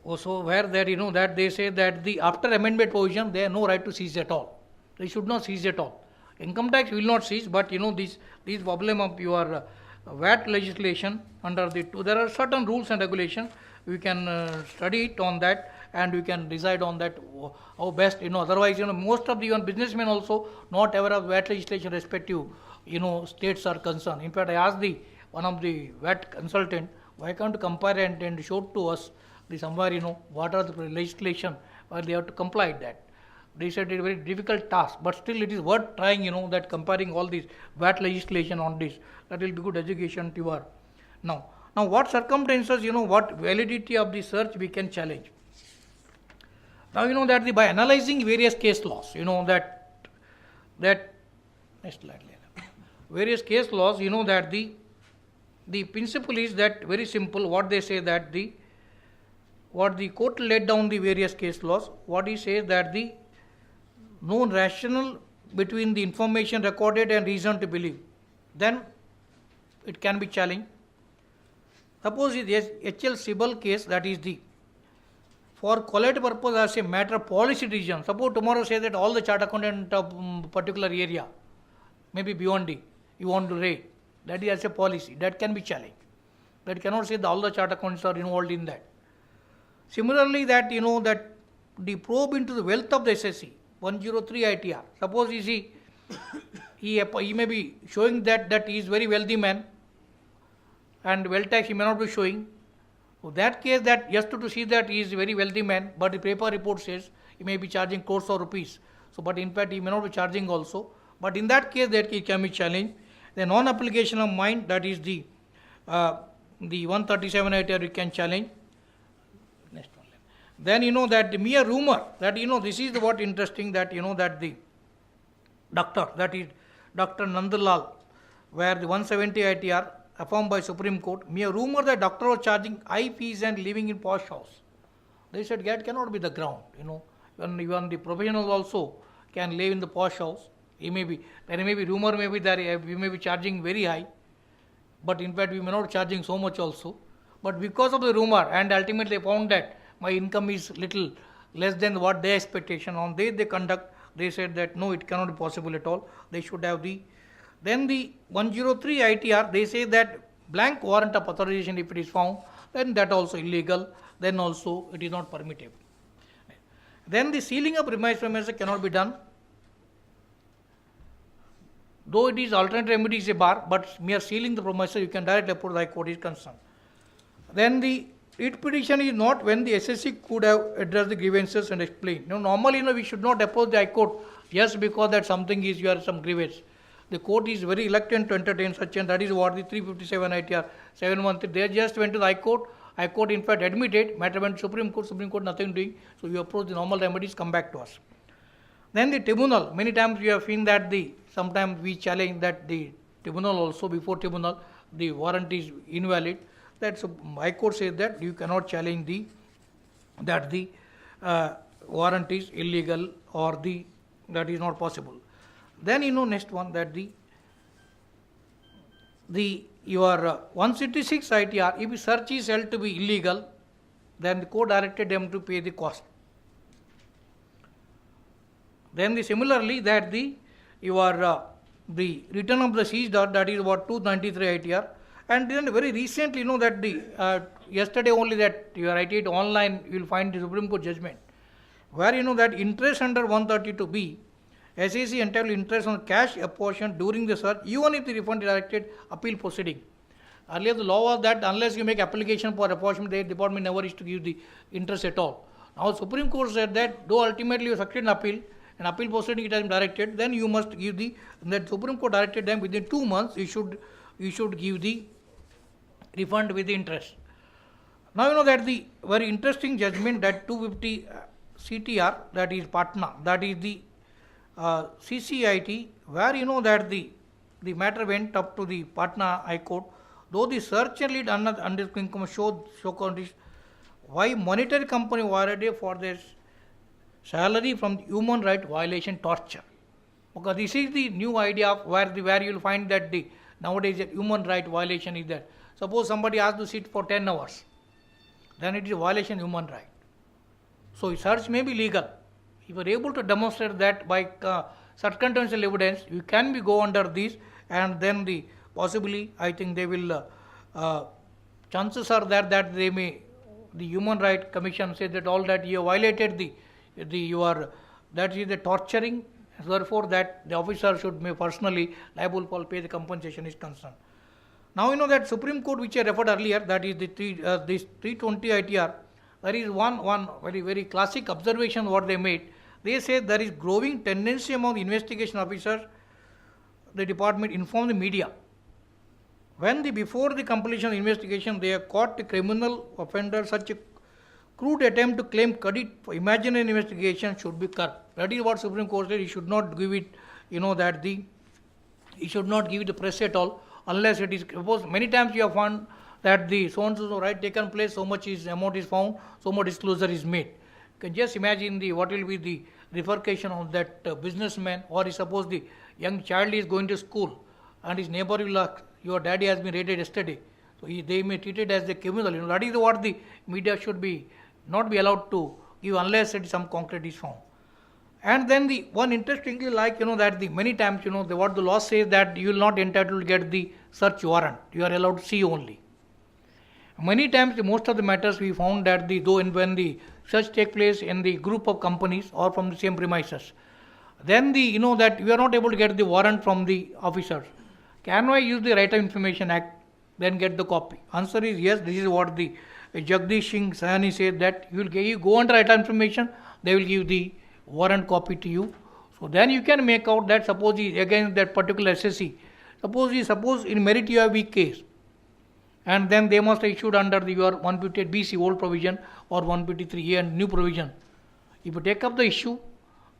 Also where there that they say that after amendment provision they have no right to seize at all. They should not seize at all. Income tax will not seize, but this problem of your VAT legislation under there are certain rules and regulations. We can study it on that and we can decide on that how best otherwise most of the even businessmen also not aware of VAT legislation respective states are concerned. In fact, I asked one of the VAT consultant, why can't you compare and show to us somewhere what are the legislation where they have to comply that. They said it's a very difficult task, but still it is worth trying that comparing all these VAT legislation on this, that will be good education to your now what circumstances what validity of the search we can challenge. Now that by analyzing various case laws that next slide various case laws that the principle is that very simple. What they say that what the court laid down the various case laws, what he says that the known rationale between the information recorded and reason to believe then it can be challenged. Suppose it is HL Sibal case, that is the for quality purpose as a matter of policy decision. Suppose tomorrow say that all the chart accountant of particular area, maybe beyond D, you want to rate. That is as a policy. That can be challenged. That cannot say that all the chart accountants are involved in that. Similarly, that that the probe into the wealth of the SSC, 103 ITR. Suppose you see, he may be showing that he is very wealthy man, and wealth tax he may not be showing. So that case, that just to see that he is a very wealthy man, but the paper report says he may be charging crores of rupees. So, but in fact he may not be charging also. But in that case, that can be challenged. The non-application of mind, that is the 137 ITR you can challenge. Next one. Then that the mere rumor that this is what interesting, that that the doctor, that is Dr. Nandalal, where the 170 ITR affirmed by Supreme Court, mere rumor that doctor was charging high fees and living in posh house. They said that cannot be the ground. Even the professionals also can live in the posh house. There may be rumor, maybe that we may be charging very high, but in fact we may not be charging so much also. But because of the rumor, and ultimately found that my income is little less than what their expectation on they conduct, they said that no, it cannot be possible at all. They should have then the 103 ITR, they say that blank warrant of authorization, if it is found, then that also illegal, then also it is not permissible. Then the sealing of premises cannot be done. Though it is alternate remedy is a bar, but mere sealing the premises you can directly approach the High Court is concerned. Then the writ petition is not when the SSC could have addressed the grievances and explained. Normally we should not approach the High Court just because that something is you are some grievance. The court is very reluctant to entertain such, and that is what the 357 ITR 713. They just went to the High Court. High Court in fact admitted, matter went to Supreme Court nothing doing. So you approach the normal remedies, come back to us. Then the tribunal, many times we have seen that sometimes we challenge that the tribunal also, before tribunal, the warrant is invalid. That High Court says that you cannot challenge that the warrant is illegal or that is not possible. Then next one, that your 166 ITR, if search is held to be illegal, then the court directed them to pay the cost. Then similarly that the return of the seized, that is what 293 ITR. And then very recently, that yesterday only, that you write it online, you will find the Supreme Court judgment, where that interest under 132B, SEC entitled interest on cash apportioned during the search, even if the refund is directed appeal proceeding. Earlier the law was that unless you make application for apportionment, the department never is to give the interest at all. Now Supreme Court said that though ultimately you succeed in appeal, and appeal proceeding it has been directed, then you must give that Supreme Court directed them within 2 months you should give the refund with the interest. Now that the very interesting judgment, that 250 CTR, that is Patna, that is the CCIT, where that the matter went up to the Patna High Court, though the search and lead under income show condition why monetary company violated for their salary from human right violation torture. Because this is the new idea of where you will find that nowadays the human right violation is there. Suppose somebody has to sit for 10 hours, then it is a violation of human right. So search may be legal. If you are able to demonstrate that by circumstantial evidence, you can go under this, and then possibly I think they will chances are there that they may, the Human Rights Commission say that all that you have violated that is the torturing, therefore that the officer should be personally liable for pay the compensation is concerned. Now that Supreme Court which I referred earlier, that is this 320 ITR, there is one very very classic observation what they made. They say there is growing tendency among investigation officers, the department inform the media. When before the completion of the investigation they have caught the criminal offender, such a crude attempt to claim credit for imaginary investigation should be curbed. That is what Supreme Court said. He should not give it, he should not give it the press at all, unless it is, suppose many times you have found that the so and so right taken place, so much amount is found, so much disclosure is made. You can just imagine what will be the repercussion of that businessman, or suppose the young child is going to school and his neighbor will ask, your daddy has been raided yesterday. So they may treat it as a criminal. That is what the media should be not be allowed to give unless some concrete is found. And then the one interestingly, that the many times, what the law says that you will not entitled to get the search warrant. You are allowed to see only. Many times, most of the matters we found that when the search take place in the group of companies or from the same premises, then that you are not able to get the warrant from the officers. Can I use the Right of Information Act, then get the copy? Answer is yes. This is what the Jagdish Singh Sayani said, that you go under Right of Information, they will give the warrant copy to you. So then you can make out that suppose against that particular SSC, suppose in merit you have weak case, and then they must issued under your 158 BC old provision or 153A and new provision. If you take up the issue,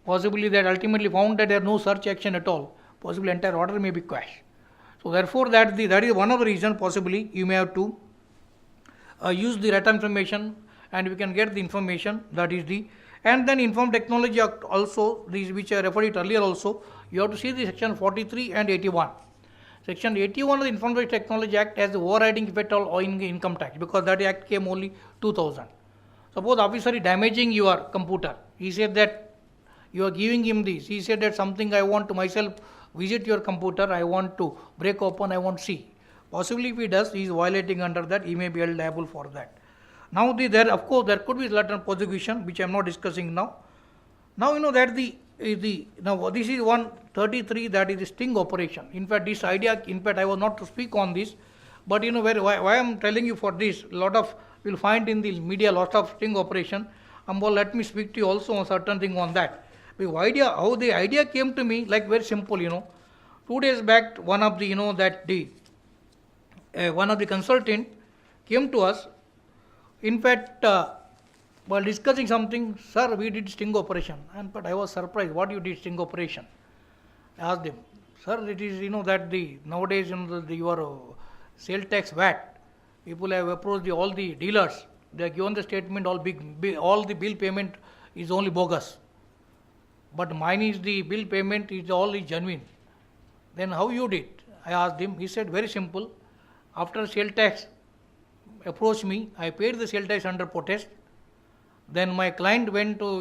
possibly that ultimately found that there is no search action at all, possibly entire order may be quashed. So therefore that is one of the reasons possibly you may have to use the Right of Information, and we can get the information, that is the. And then Informed Technology Act also, these which I referred it earlier also, you have to see the section 43 and 81. Section 81 of the Information Technology Act has the overriding effect on income tax, because that act came only 2000. Suppose officer is damaging your computer. He said that you are giving him this. He said that something I want to myself visit your computer, I want to break open, I want to see. Possibly if he does, he is violating under that, he may be held liable for that. Now of course there could be certain prosecution which I am not discussing now. Now that now this is 133, that is the sting operation. In fact this idea, I was not to speak on this, but why I am telling you for this, lot of you will find in the media lot of sting operation. Let me speak to you also on certain thing on that. How the idea came to me, like very simple, 2 days back one of the one of the consultant came to us. In fact, while discussing something, sir, we did sting operation. But I was surprised, what you did sting operation? I asked him, sir, it is, that nowadays, your sale tax VAT, people have approached all the dealers. They have given the statement, all the bill payment is only bogus. But mine is the bill payment is all genuine. Then how you did? I asked him. He said, very simple. After sale tax approached me, I paid the sale tax under protest. Then my client went to,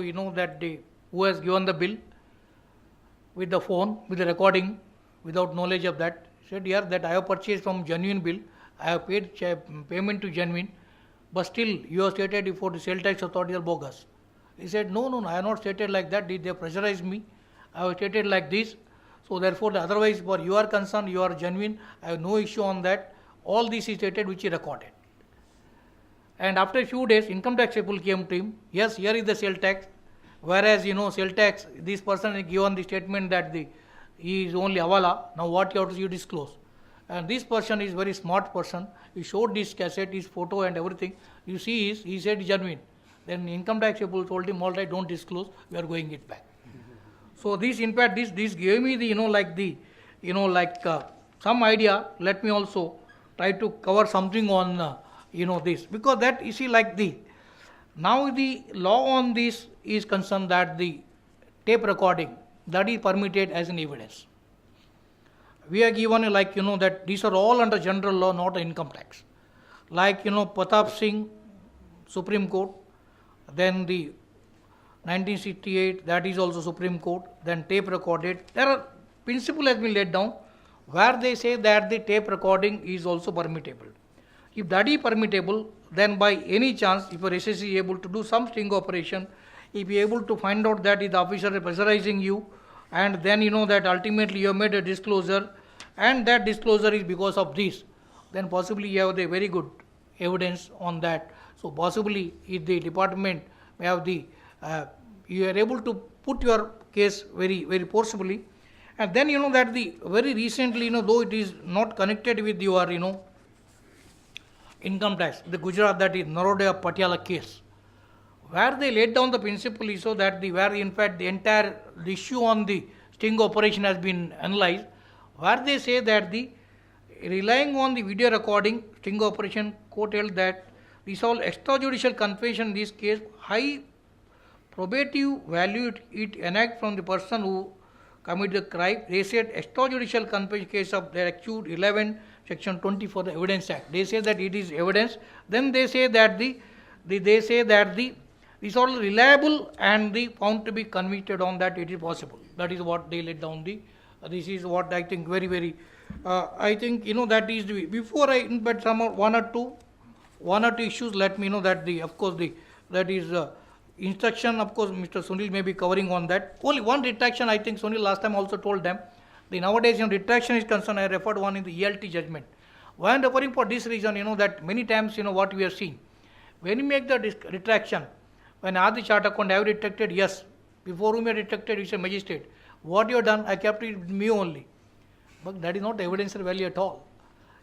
who has given the bill with the phone, with the recording, without knowledge of that. Said, yeah, that I have purchased from genuine bill. I have paid payment to genuine. But still, you have stated before the sale tax authority are bogus. He said, no, I have not stated like that. They pressurized me. I have stated like this. So therefore, otherwise, for you are concerned, you are genuine. I have no issue on that. All this is stated which he recorded. And after a few days, income tax people came to him. Yes, here is the sale tax. Whereas, sale tax, this person is given the statement that he is only Avala. Now what you have to disclose. And this person is very smart person. He showed this cassette, his photo and everything. You see, he said genuine. Then income tax people told him, all right, don't disclose, we are going it back. So this, in fact, this gave me some idea. Let me also try to cover something on, this. Because that, you see, now the law on this is concerned that the tape recording, that is permitted as an evidence. We are given that these are all under general law, not income tax. Pratap Singh, Supreme Court, then the 1968, that is also Supreme Court, then tape recorded. There are principle has been laid down where they say that the tape recording is also permittable. If that is permittable, then by any chance, if a SSC is able to do some sting operation, if you are able to find out that the officer is pressurizing you, and then that ultimately you have made a disclosure, and that disclosure is because of this, then possibly you have the very good evidence on that. So possibly if the department may have you are able to put your case very, very forcibly. And then that very recently, though it is not connected with your, income tax, the Gujarat, that is Naroda Patiala case, where they laid down the principle is so that where in fact the entire issue on the sting operation has been analyzed, where they say that relying on the video recording, sting operation, court held that this all extrajudicial confession in this case, high probative value it enact from the person who commit the crime. They said extrajudicial confession case of their accused 11 section 20 for the Evidence Act. They say that it is evidence. Then they say that these are reliable and the found to be convicted on that it is possible. That is what they laid down the. This is what I think very very. I think that is the before I but some one or two issues. Let me know that that is instruction. Of course, Mr. Sunil may be covering on that. Only one retraction. I think Sunil last time also told them. The nowadays retraction is concerned. I referred one in the ELT judgment. Why I am referring for this reason. That many times what we have seen. When you make the retraction, when Adi Chart account have retracted, yes. Before whom you retracted, you say magistrate. What you have done, I kept it with me only. But that is not evidential value at all.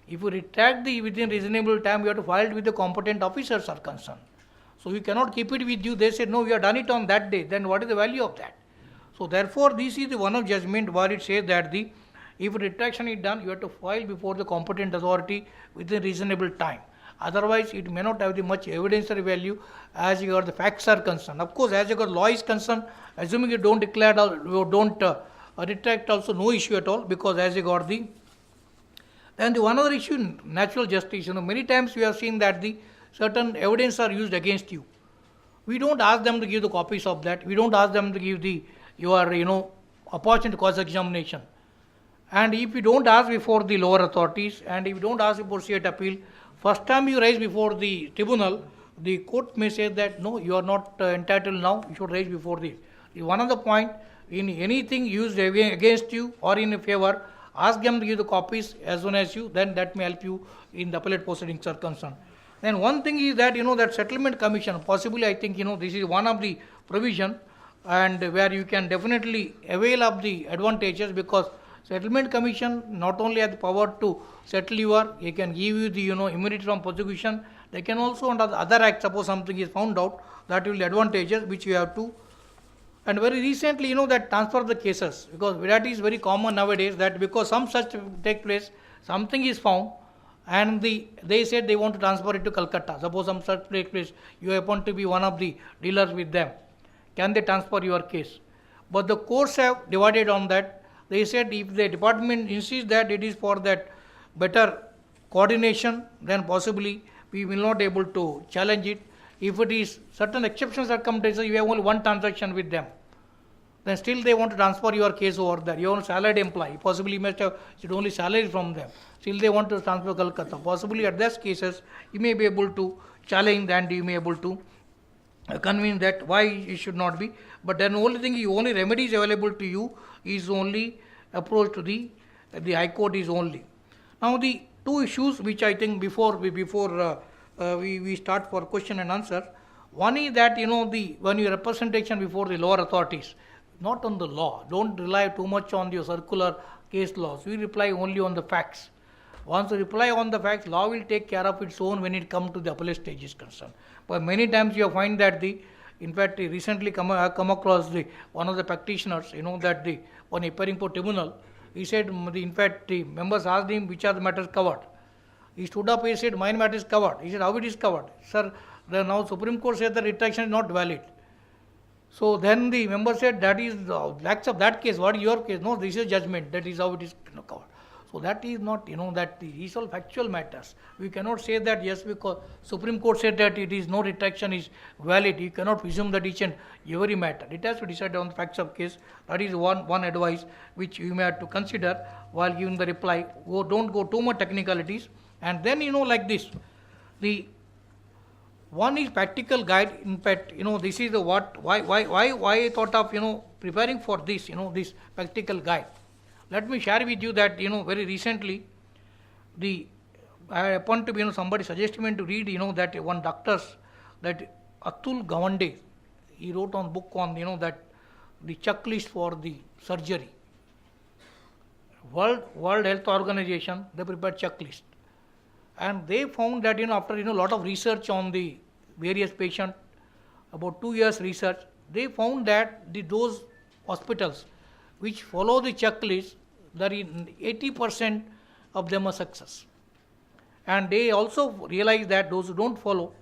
If you retract within reasonable time, you have to file it with the competent officers are concerned. So you cannot keep it with you. They said, no, we have done it on that day. Then what is the value of that? So therefore, this is the one of judgment where it says that if retraction is done, you have to file before the competent authority within reasonable time. Otherwise, it may not have the much evidentiary value as your the facts are concerned. Of course, as your law is concerned, assuming you don't declare or you don't retract also, no issue at all, because as you got then the one other issue, natural justice. Many times we have seen that the certain evidence are used against you. We don't ask them to give the copies of that. We don't ask them to give your opportunity to cross-examination. And if you don't ask before the lower authorities, and if you don't ask before state appeal, first time you raise before the tribunal, the court may say that no, you are not entitled now, you should raise before the. One of the point, in anything used against you or in favor, ask them to give the copies as soon as you, then that may help you in the appellate proceedings are concerned. Then one thing is that, that settlement commission, possibly I think, this is one of the provision and where you can definitely avail of the advantages, because settlement commission not only has the power to settle they can give you the immunity from prosecution. They can also under the other act, suppose something is found out, that will be advantages which you have to. And very recently, that transfer of the cases, because that is very common nowadays, that because some such take place, something is found, and they said they want to transfer it to Calcutta. Suppose some such take place, you happen to be one of the dealers with them. Can they transfer your case? But the courts have divided on that. They said if the department insists that it is for that better coordination, then possibly we will not able to challenge it. If it is certain exceptions circumstances, you have only one transaction with them, then still they want to transfer your case over there. You are a salaried employee. Possibly you must have only salary from them. Still they want to transfer Calcutta. Possibly at those cases, you may be able to challenge and you may be able to convince that why it should not be. But then the only remedies available to you is only approach to the High Court is only. Now the two issues which I think before we start for question and answer. One is that when your representation before the lower authorities, not on the law. Don't rely too much on your circular case laws. We rely only on the facts. Once you rely on the facts, law will take care of its own when it comes to the appellate stage is concerned. But many times you find that in fact, recently I come across one of the practitioners, that when appearing for tribunal, he said, in fact, the members asked him which are the matters covered. He stood up, he said, my matter is covered. He said, how it is covered? Sir, now Supreme Court said the retraction is not valid. So then the member said, that is lacks of that case. What is your case? No, this is judgment. That is how it is covered. So that is not, that these all factual matters. We cannot say that yes, because Supreme Court said that it is no retraction is valid. You cannot presume that each and every matter. It has to decide on the facts of case. That is one advice which you may have to consider while giving the reply. Don't go too much technicalities. And then, like this, the one is practical guide. In fact, this is the why I thought of, preparing for this, this practical guide. Let me share with you that, very recently, I happened to be, somebody suggested me to read, that one doctor's, that Atul Gawande, he wrote on book on, that the checklist for the surgery. World Health Organization, they prepared checklist. And they found that, after, a lot of research on the various patients, about 2 years research, they found that those hospitals which follow the checklist, that in 80% of them are success. And they also realize that those who don't follow,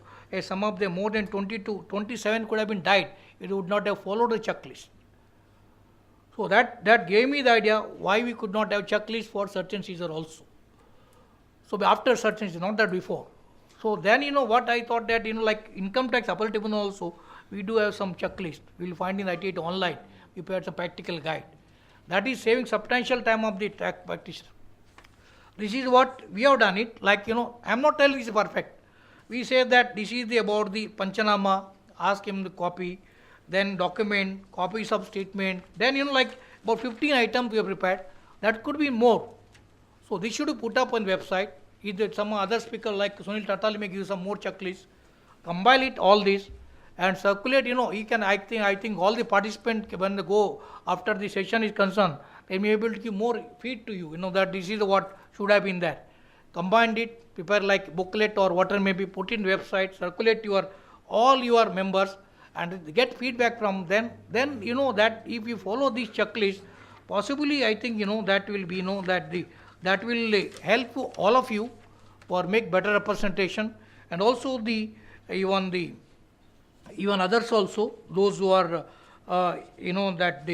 some of them more than 27 could have been died, it would not have followed the checklist. So that gave me the idea why we could not have checklist for certain season also. So after certain season, not that before. So then what I thought that like income tax appellate tribunal also, we do have some checklist. We will find in IT online. We prepared some practical guide. That is saving substantial time of the tax practitioner. This is what we have done it. Like I am not telling this is perfect. We say that this is about the Panchanama. Ask him the copy, then document, copies of statement. Then like about 15 items we have prepared. That could be more. So this should be put up on website. Either some other speaker like Sunil Tatali may give some more checklist, compile it all this, and circulate. He can. I think all the participants when they go after the session is concerned, they may be able to give more feed to you. That this is what should have been there. Combine it, prepare like booklet or whatever may be put in website, circulate all your members, and get feedback from them. Then that if you follow this checklist, possibly I think that will be that will help all of you for make better representation, and also even others also, those who are that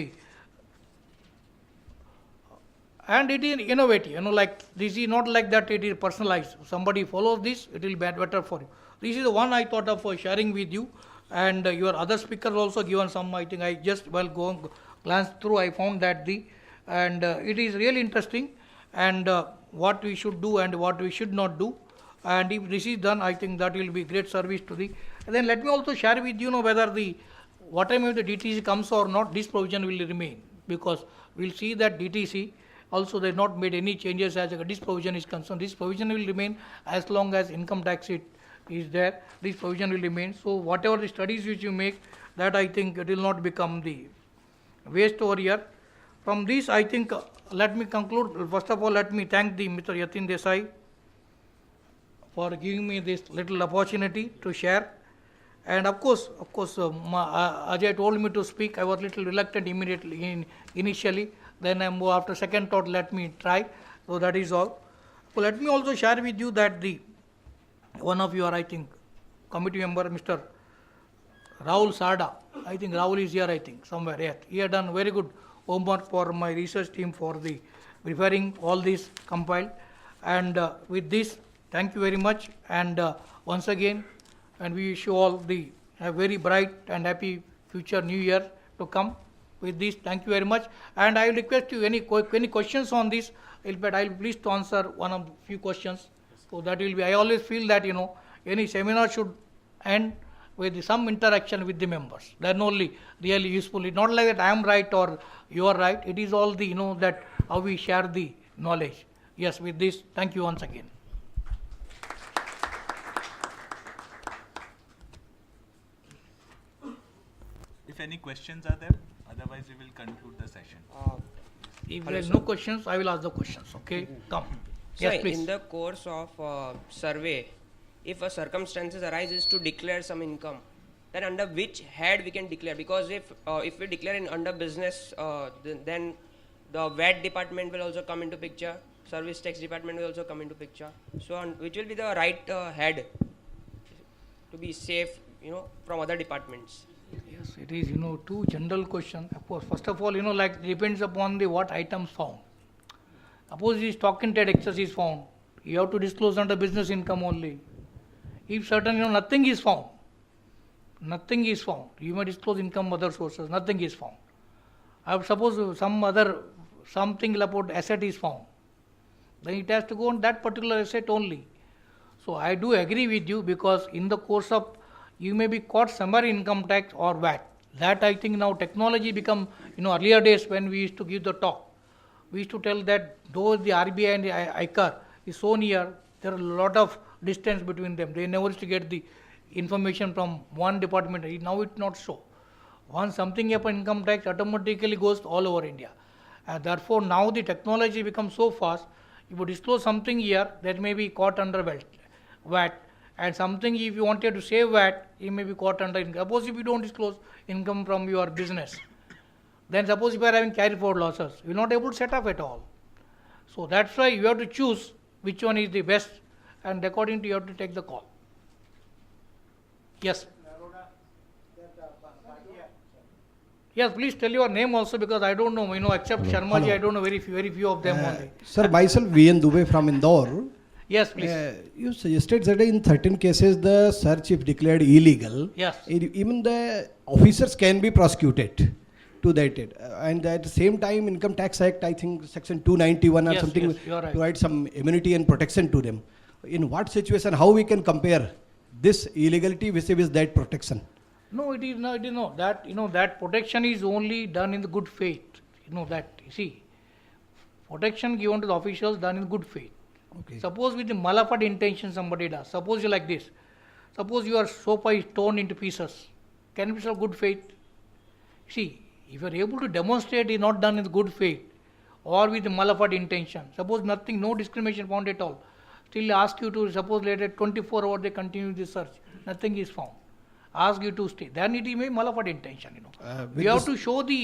and it is innovative, like this is not like that it is personalized. Somebody follows this, it will be better for you. This is the one I thought of sharing with you, and your other speakers also given some. I think I just glance through, I found that it is really interesting, and what we should do and what we should not do. And if this is done, I think that will be great service to the. And then let me also share with you whether whatever the DTC comes or not, this provision will remain, because we'll see that DTC also they have not made any changes as this provision is concerned. This provision will remain as long as income tax is there. This provision will remain. So whatever the studies which you make, that I think it will not become the waste over here. From this, I think let me conclude. First of all, let me thank the Mr. Yatin Desai for giving me this little opportunity to share. And of course, Ajay told me to speak. I was little reluctant initially. Then after second thought, let me try. So that is all. So let me also share with you that one of your, I think, committee member, Mr. Rahul Sarda. I think Rahul is here, I think, somewhere. Yes. He had done very good homework for my research team for preparing all this compiled. And with this, thank you very much. And once again, and we wish you all a very bright and happy future new year to come. With this, thank you very much. And I will request you any questions on this, but I will be pleased to answer one of the few questions. So that will be, I always feel that, any seminar should end with some interaction with the members. Then only really useful. It's not like that I am right or you are right. It is all that how we share the knowledge. Yes, with this, thank you once again. If any questions are there, otherwise we will conclude the session. If there is no questions, I will ask the questions. Okay, come. So Yes, please. in the course of survey, if a circumstances arises to declare some income, then under which head we can declare? Because if we declare under business, then the VAT department will also come into picture, service tax department will also come into picture. So which will be the right head to be safe, from other departments? Yes, it is, two general questions. Of course, first of all, like depends upon what items found. Suppose the stock in trade excess is found, you have to disclose under business income only. If certain, nothing is found, you may disclose income other sources, nothing is found. I would suppose something about asset is found, then it has to go on that particular asset only. So I do agree with you, because in the course of you may be caught somewhere income tax or VAT. That I think now technology become, earlier days when we used to give the talk, we used to tell that though the RBI and the ICAR is so near, there are a lot of distance between them. They never used to get the information from one department. Now it's not so. Once something happens, income tax automatically goes all over India. And therefore now the technology becomes so fast, if you disclose something here, that may be caught under VAT. And something if you wanted to save VAT, it may be caught under income. Suppose if you don't disclose income from your business, then suppose if you are having carry forward losses, you will not able to set up at all. So that's why you have to choose which one is the best, and according to you have to take the call. Yes. Yes, please tell your name also because I don't know, except Sharma ji, I don't know very few of them only. Sir, myself VN Dubey from Indore. Yes, please. You suggested that in certain cases the search if declared illegal, Yes. even the officers can be prosecuted to that. And at the same time, Income Tax Act, I think Section 291 or Yes, something yes, you are right. provide some immunity and protection to them. In what situation, how we can compare this illegality vis-a-vis that protection? No, it is not. That that protection is only done in the good faith. Protection given to the officials done in good faith. Okay. Suppose with the malafide intention somebody does. Suppose you like this. Suppose your sofa is torn into pieces. Can it be of good faith? See, if you are able to demonstrate it is not done in good faith or with the malafide intention, suppose nothing, no discrimination found at all, still ask you to, suppose later 24 hours they continue the search, nothing is found. Ask you to stay. Then it may be malafide intention, with You have this- to show the,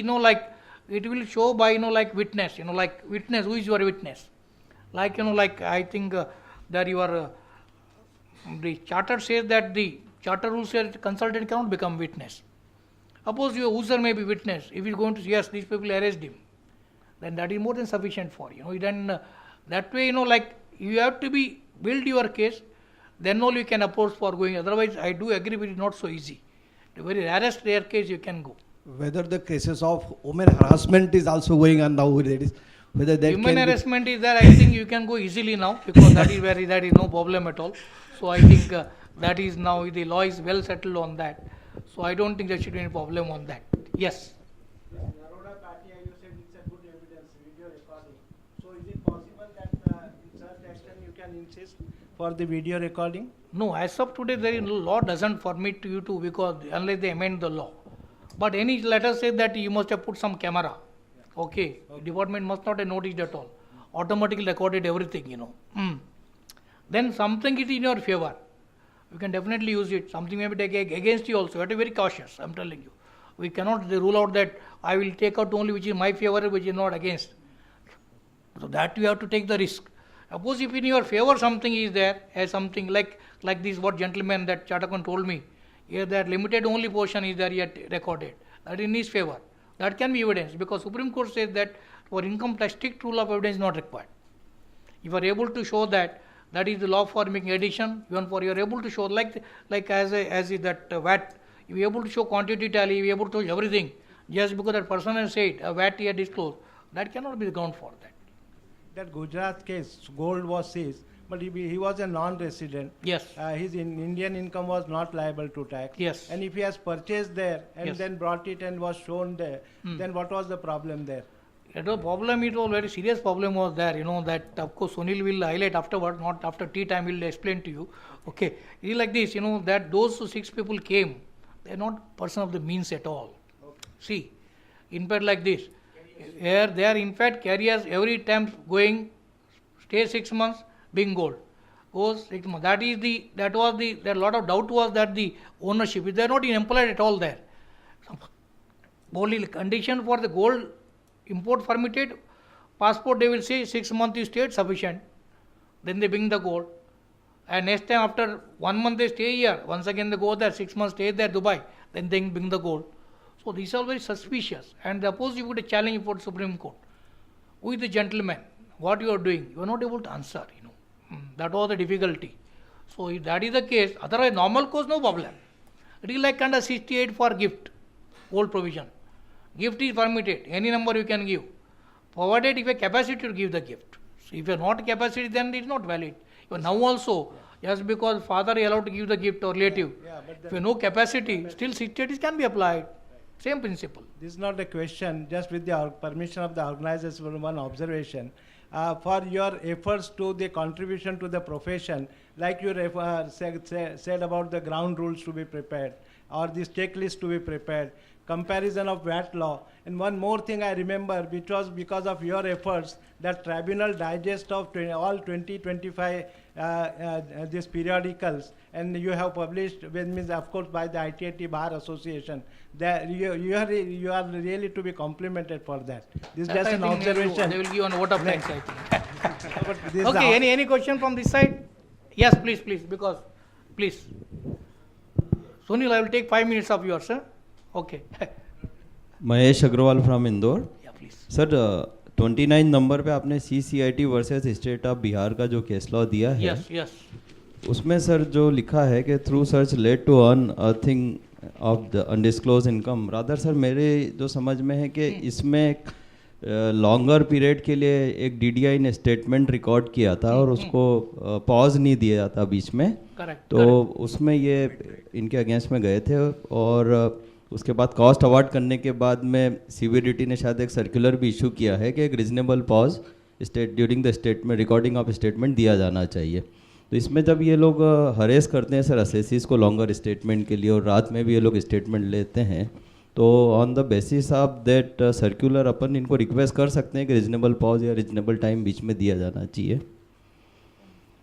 it will show by, witness, witness, who is your witness? Like I think that your, the charter says that the charter rule says consultant cannot become witness. Suppose your user may be witness. If he's going to say, yes, these people arrest him, then that is more than sufficient for you. Then that way, you have to build your case, then only you can approach for going. Otherwise, I do agree with it, not so easy. The very rarest rare case you can go. Whether the cases of women harassment is also going on now, that is, whether that Human can be- harassment is there, I think you can go easily now because that is no problem at all. So I think that is now, the law is well settled on that. So I don't think there should be any problem on that. Yes. Naroda Katia, you said it's a good evidence, video recording. So is it possible that in such action you can insist for the video recording? No, as of today, the law doesn't permit you to because unless they amend the law. But any letter says that you must have put some camera. Okay. Department must not have noticed at all. Automatically recorded everything, Then something is in your favor. You can definitely use it. Something may be taken against you also. You have to be very cautious, I'm telling you. We cannot rule out that I will take out only which is my favor, which is not against. So that you have to take the risk. Suppose if in your favor something is there, as something like this, what gentleman that Chatakon told me, here that limited only portion is there yet recorded. That in his favor. That can be evidence because Supreme Court says that for income tax strict rule of evidence is not required. If you are able to show that, that is the law for making addition, even for you are able to show like as is that VAT, if you are able to show quantity tally, if you are able to show everything, just because that person has said a VAT he had disclosed, that cannot be the ground for that. That Gujarat case, gold was seized, but he was a non-resident. Yes. His Indian income was not liable to tax. Yes. And if he has purchased there and Yes. then brought it and was shown there, then what was the problem there? It was problem, it was very serious problem was there, that of course Sunil will highlight afterward, not after tea time, he will explain to you. Okay, it is like this, that those 6 people came, they are not person of the means at all. Okay. See, in fact like this, here they are in fact carriers every time going, stay 6 months, being gold. Goes 6 months. That a lot of doubt was that the ownership, they are not employed at all there. Only condition for the gold import permitted, passport they will say 6 months you stayed sufficient. Then they bring the gold. And next time after 1 month they stay here. Once again they go there, 6 months stay there, Dubai. Then they bring the gold. So these are very suspicious. And suppose you put a challenge for the Supreme Court. Who is the gentleman? What you are doing? You are not able to answer, That was the difficulty. So if that is the case, otherwise normal course no problem. It is like under 68 for gift, gold provision. Gift is permitted, any number you can give. Provided if you have capacity to give the gift. So if you have not capacity, then it is not valid. Even now also, just because father is allowed to give the gift or relative, if you have no capacity, still 68 can be applied. Same principle. This is not a question, just with the permission of the organizers, one observation. For your efforts to the contribution to the profession, like you said about the ground rules to be prepared, or this checklist to be prepared, comparison of VAT law, and one more thing I remember, which was because of your efforts, that Tribunal Digest of all 2025 these periodicals, and you have published, means of course by the ITIT Bar Association. That you are really to be complimented for that. This is That just I an think observation. They will give on vote of thanks, I think. But this is Okay, any question from this side? Yes, please, because, please. Sunil, I will take 5 minutes of yours, sir. Okay. Mahesh Agrawal from Indore. Yeah, please. Sir 29 number पे आपने CCIT versus state of Bihar का जो case law दिया है, Yes, yes. उसमें sir जो लिखा है कि through search led to unearthing of the undisclosed income, rather sir मेरे जो समझ में है कि इसमें लॉन्गर पीरियड के लिए एक DDI ने स्टेटमेंट रिकॉर्ड किया था और उसको पॉज नहीं दिया था बीच में. Correct. तो उसमें ये इनके अगेंस्ट में गए थे और उसके बाद कॉस्ट अवार्ड करने के बाद में CBDT ने शायद एक सर्कुलर भी इशू किया है कि एक reasonable pause during the statement recording of statement दिया जाना चाहिए. तो इसमें जब ये लोग हरेस करते हैं सर असेसीज को लॉन्गर स्टेटमेंट के लिए और रात में भी ये लोग स्टेटमेंट लेते हैं, तो on the basis of that circular अपन इनको रिक्वेस्ट कर सकते हैं कि रिजनेबल पॉज या रिजनेबल टाइम बीच में दिया जाना चाहिए.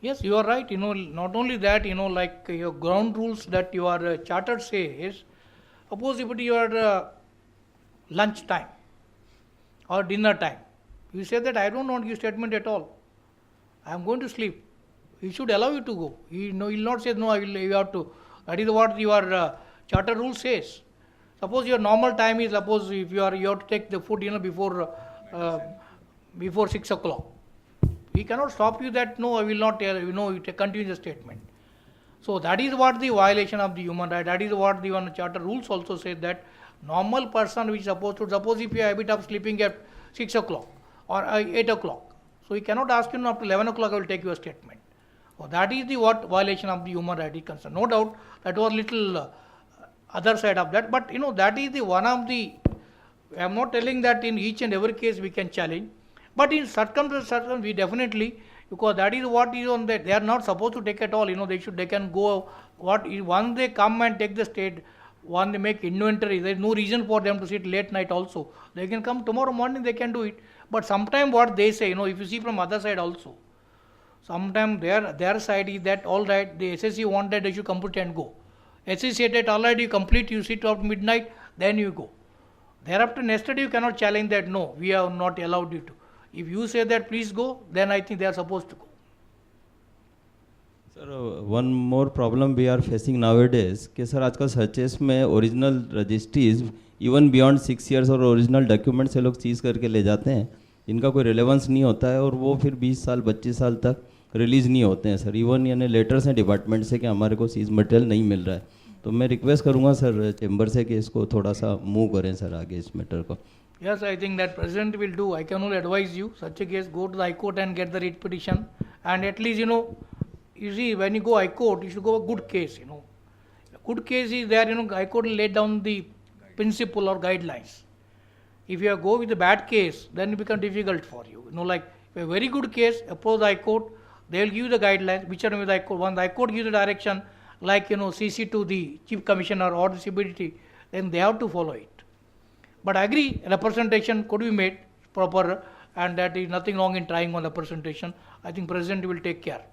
Yes, you are right. Not only that, like your ground rules that your charter says, suppose if it your lunch time or dinner time, you say that I don't want your statement at all. I am going to sleep. He should allow you to go. He will not say no. You have to. That is what your charter rule says. Suppose your normal time is suppose if you have to take the food before 6 o'clock. He cannot stop you that no, I will not tell you continue the statement. So that is what the violation of the human right. That is what the charter rules also say that normal person which is supposed to suppose if you have habit of sleeping at 6 o'clock or 8 o'clock, so he cannot ask you after 11 o'clock I will take your statement. So that is the what violation of the human right is concerned. No doubt that was little other side of that, but that is the one of the. I am not telling that in each and every case we can challenge. But in circumstances, we definitely, because that is what is on that. They are not supposed to take at all. They can go. Once they come and take the state, once they make inventory, there is no reason for them to sit late night also. They can come tomorrow morning. They can do it. But sometimes what they say, if you see from other side also, sometimes their side is that all right. The SSC wanted they should complete and go. SSC said that all right, you complete, you sit out midnight, then you go. Thereafter, next day you cannot challenge that. No, we have not allowed you to. If you say that please go, then I think they are supposed to go. Sir one more problem we are facing nowadays कि sir आजकल searches में original registries even beyond 6 years और original document से लोग चीज़ करके ले जाते हैं, इनका कोई रिलेवेंस नहीं होता है और वो फिर 20 साल 25 साल तक रिलीज़ नहीं होते हैं सर. इवन यानी लेटर्स हैं डिपार्टमेंट से कि हमारे को सीज मटेरियल नहीं मिल रहा है. तो मैं रिक्वेस्ट करूँगा सर चैम्बर से कि इसको थोड़ा सा मूव करें सर आगे इस मैटर को. Yes, I think that President will do. I can only advise you, such a case, go to the High Court and get the writ petition. And at least, you see, when you go High Court, you should go a good case, A good case is there, High Court will lay down the principle or guidelines. If you go with a bad case, then it becomes difficult for you. Like, if a very good case, approach the High Court, they will give you the guidelines, which are with the High Court. Once the High Court gives the direction, like, CC to the Chief Commissioner or the CBDT, then they have to follow it. But I agree, representation could be made proper, and that is nothing wrong in trying on the representation. I think President will take care.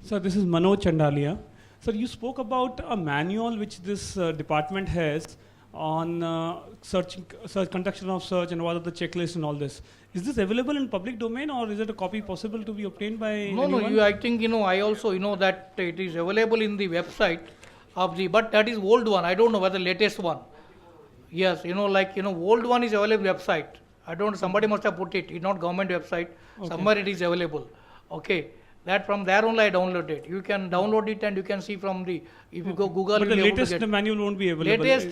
Sir, this is Manoj Chandalia. Sir, you spoke about a manual which this department has on conduction of search and what are the checklists and all this. Is this available in public domain or is it a copy possible to be obtained by anyone? No, I think, I also that it is available in the website of the, but that is old one. I don't know whether the latest one. Yes, old one is available website. I don't know, somebody must have put it. It's not government website. Okay. Somewhere it is available. Okay. That from there only I downloaded it. You can download it and you can see from the, if you go Google. But the latest the manual won't be available. Latest,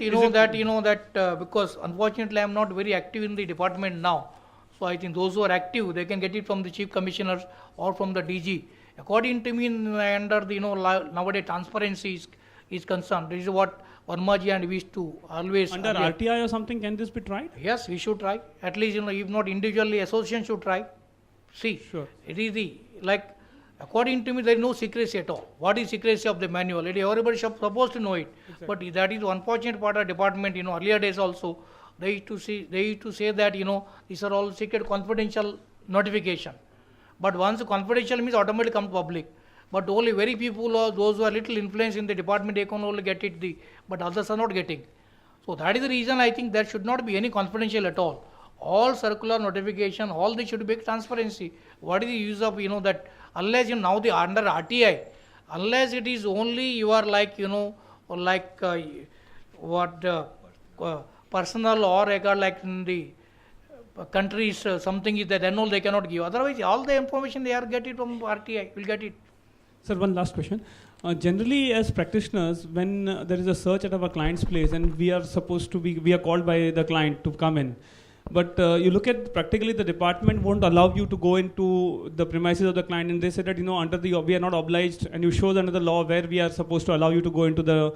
because unfortunately I am not very active in the department now. So I think those who are active, they can get it from the Chief Commissioners or from the DG. According to me, under the, nowadays transparency is concerned. This is what Varmaji and we used to always. Under RTI or something, can this be tried? Yes, we should try. At least, if not individually, association should try. See, sure. It is according to me, there is no secrecy at all. What is secrecy of the manual? Everybody is supposed to know it. Exactly. But that is the unfortunate part of the department. Earlier days also, they used to say that, these are all secret confidential notification. But once confidential means automatically come public. But only very people or those who are little influence in the department, they can only get it, but others are not getting. So that is the reason I think there should not be any confidential at all. All circular notification, all they should be transparency. What is the use of, that unless now the under RTI, unless it is only you are personal or record like in the countries, something is that then all they cannot give. Otherwise, all the information they are get it from RTI, will get it. Sir, one last question. Generally, as practitioners, when there is a search at our client's place and we are called by the client to come in, but you look at practically the department won't allow you to go into the premises of the client, and they say that, you know, we are not obliged, and you show under the law where we are supposed to allow you to go into the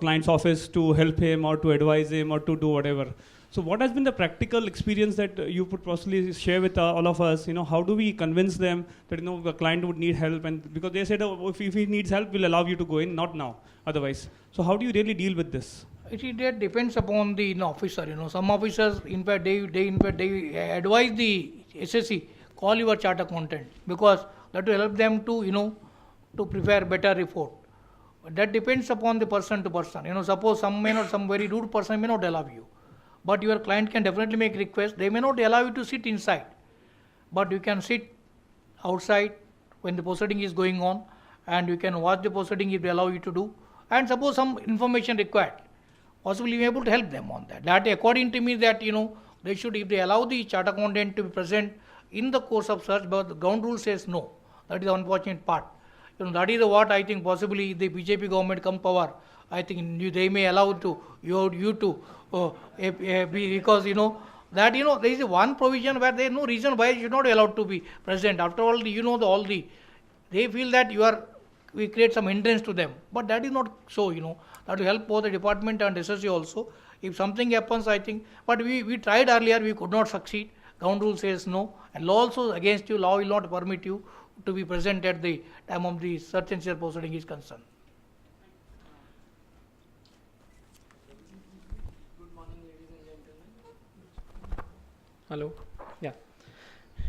client's office to help him or to advise him or to do whatever. So what has been the practical experience that you could possibly share with all of us? You know, how do we convince them that, you know, the client would need help? And because they said, oh, if he needs help, we'll allow you to go in, not now, otherwise. So how do you really deal with this? It depends upon the officer. You know, some officers, in fact, they advise the SSC, call your chart accountant, because that will help them to, you know, to prepare better report. But that depends upon the person to person. You know, suppose some very rude person may not allow you. But your client can definitely make request. They may not allow you to sit inside, but you can sit outside when the proceeding is going on, and you can watch the proceeding if they allow you to do. And suppose some information required, possibly you are able to help them on that. That according to me, that, you know, they should, if they allow the chart accountant to be present in the course of search, but the ground rule says no. That is the unfortunate part. You know, that is what I think possibly the BJP government come power, I think they may allow you to because, you know, that, you know, there is one provision where there is no reason why you should not be allowed to be present. After all, you know, they feel that we create some hindrance to them. But that is not so, you know. That will help both the department and SSC also. If something happens, I think, but we tried earlier, we could not succeed. Ground rule says no. And law also against you, law will not permit you to be present at the time of the search and seizure proceeding is concerned. Hello. Yeah.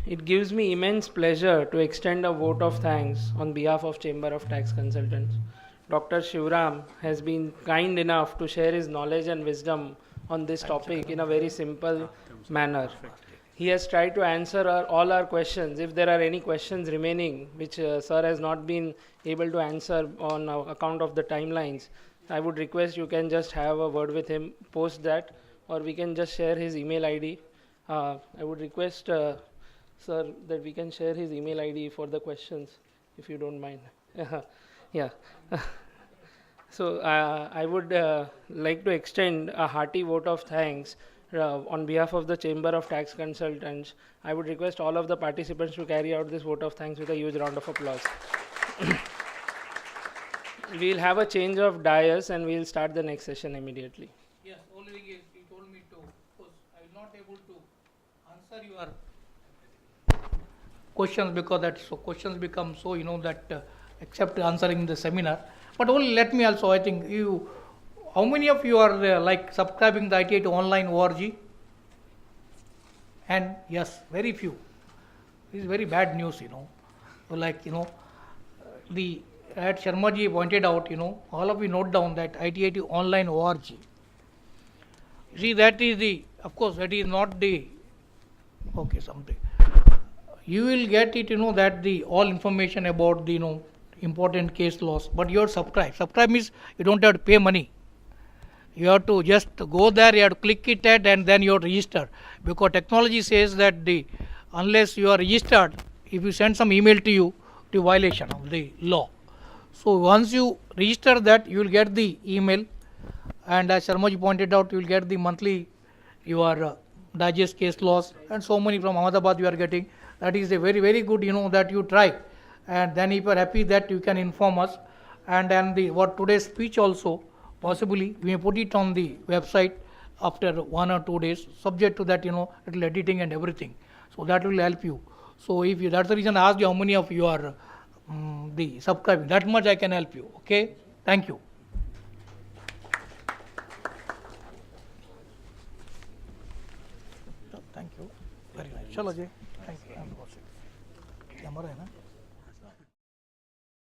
It gives me immense pleasure to extend a vote of thanks on behalf of Chamber of Tax Consultants. Dr. Shivram has been kind enough to share his knowledge and wisdom on this topic in a very simple manner. He has tried to answer all our questions. If there are any questions remaining which sir has not been able to answer on account of the timelines, I would request you can just have a word with him post that, or we can just share his email ID. I would request, sir, that we can share his email ID for the questions, if you don't mind. Yeah. So I would like to extend a hearty vote of thanks on behalf of the Chamber of Tax Consultants. I would request all of the participants to carry out this vote of thanks with a huge round of applause. We'll have a change of dais and we'll start the next session immediately. Yes, only thing is, he told me to, because I will not able to answer your questions, because that questions become so, you know, that except answering the seminar. But only let me also, I think how many of you are like subscribing the ITI to online org? And yes, very few. This is very bad news, you know. So like, you know, at Sharmaji pointed out, you know, all of you note down that ITI to online org. You see, that is of course, that is not okay, something. You will get it, you know, that all information about the, you know, important case laws, but you are subscribed. Subscribe means you don't have to pay money. You have to just go there, you have to click it and then you have to register. Because technology says that unless you are registered, if you send some email to you, to violation of the law. So once you register that, you will get the email, and as Sharmaji pointed out, you will get the monthly your digest case laws, and so many from Ahmedabad you are getting. That is a very, very good, you know, that you try. And then if you are happy, that you can inform us. And then what today's speech also, possibly we may put it on the website after 1 or 2 days, subject to that, you know, little editing and everything. So that will help you. So if you, that's the reason I asked you how many of you are the subscribing. That much I can help you. Okay? Thank you. Thank you. Very nice. Chalo ji. Thank you. Camera hai na?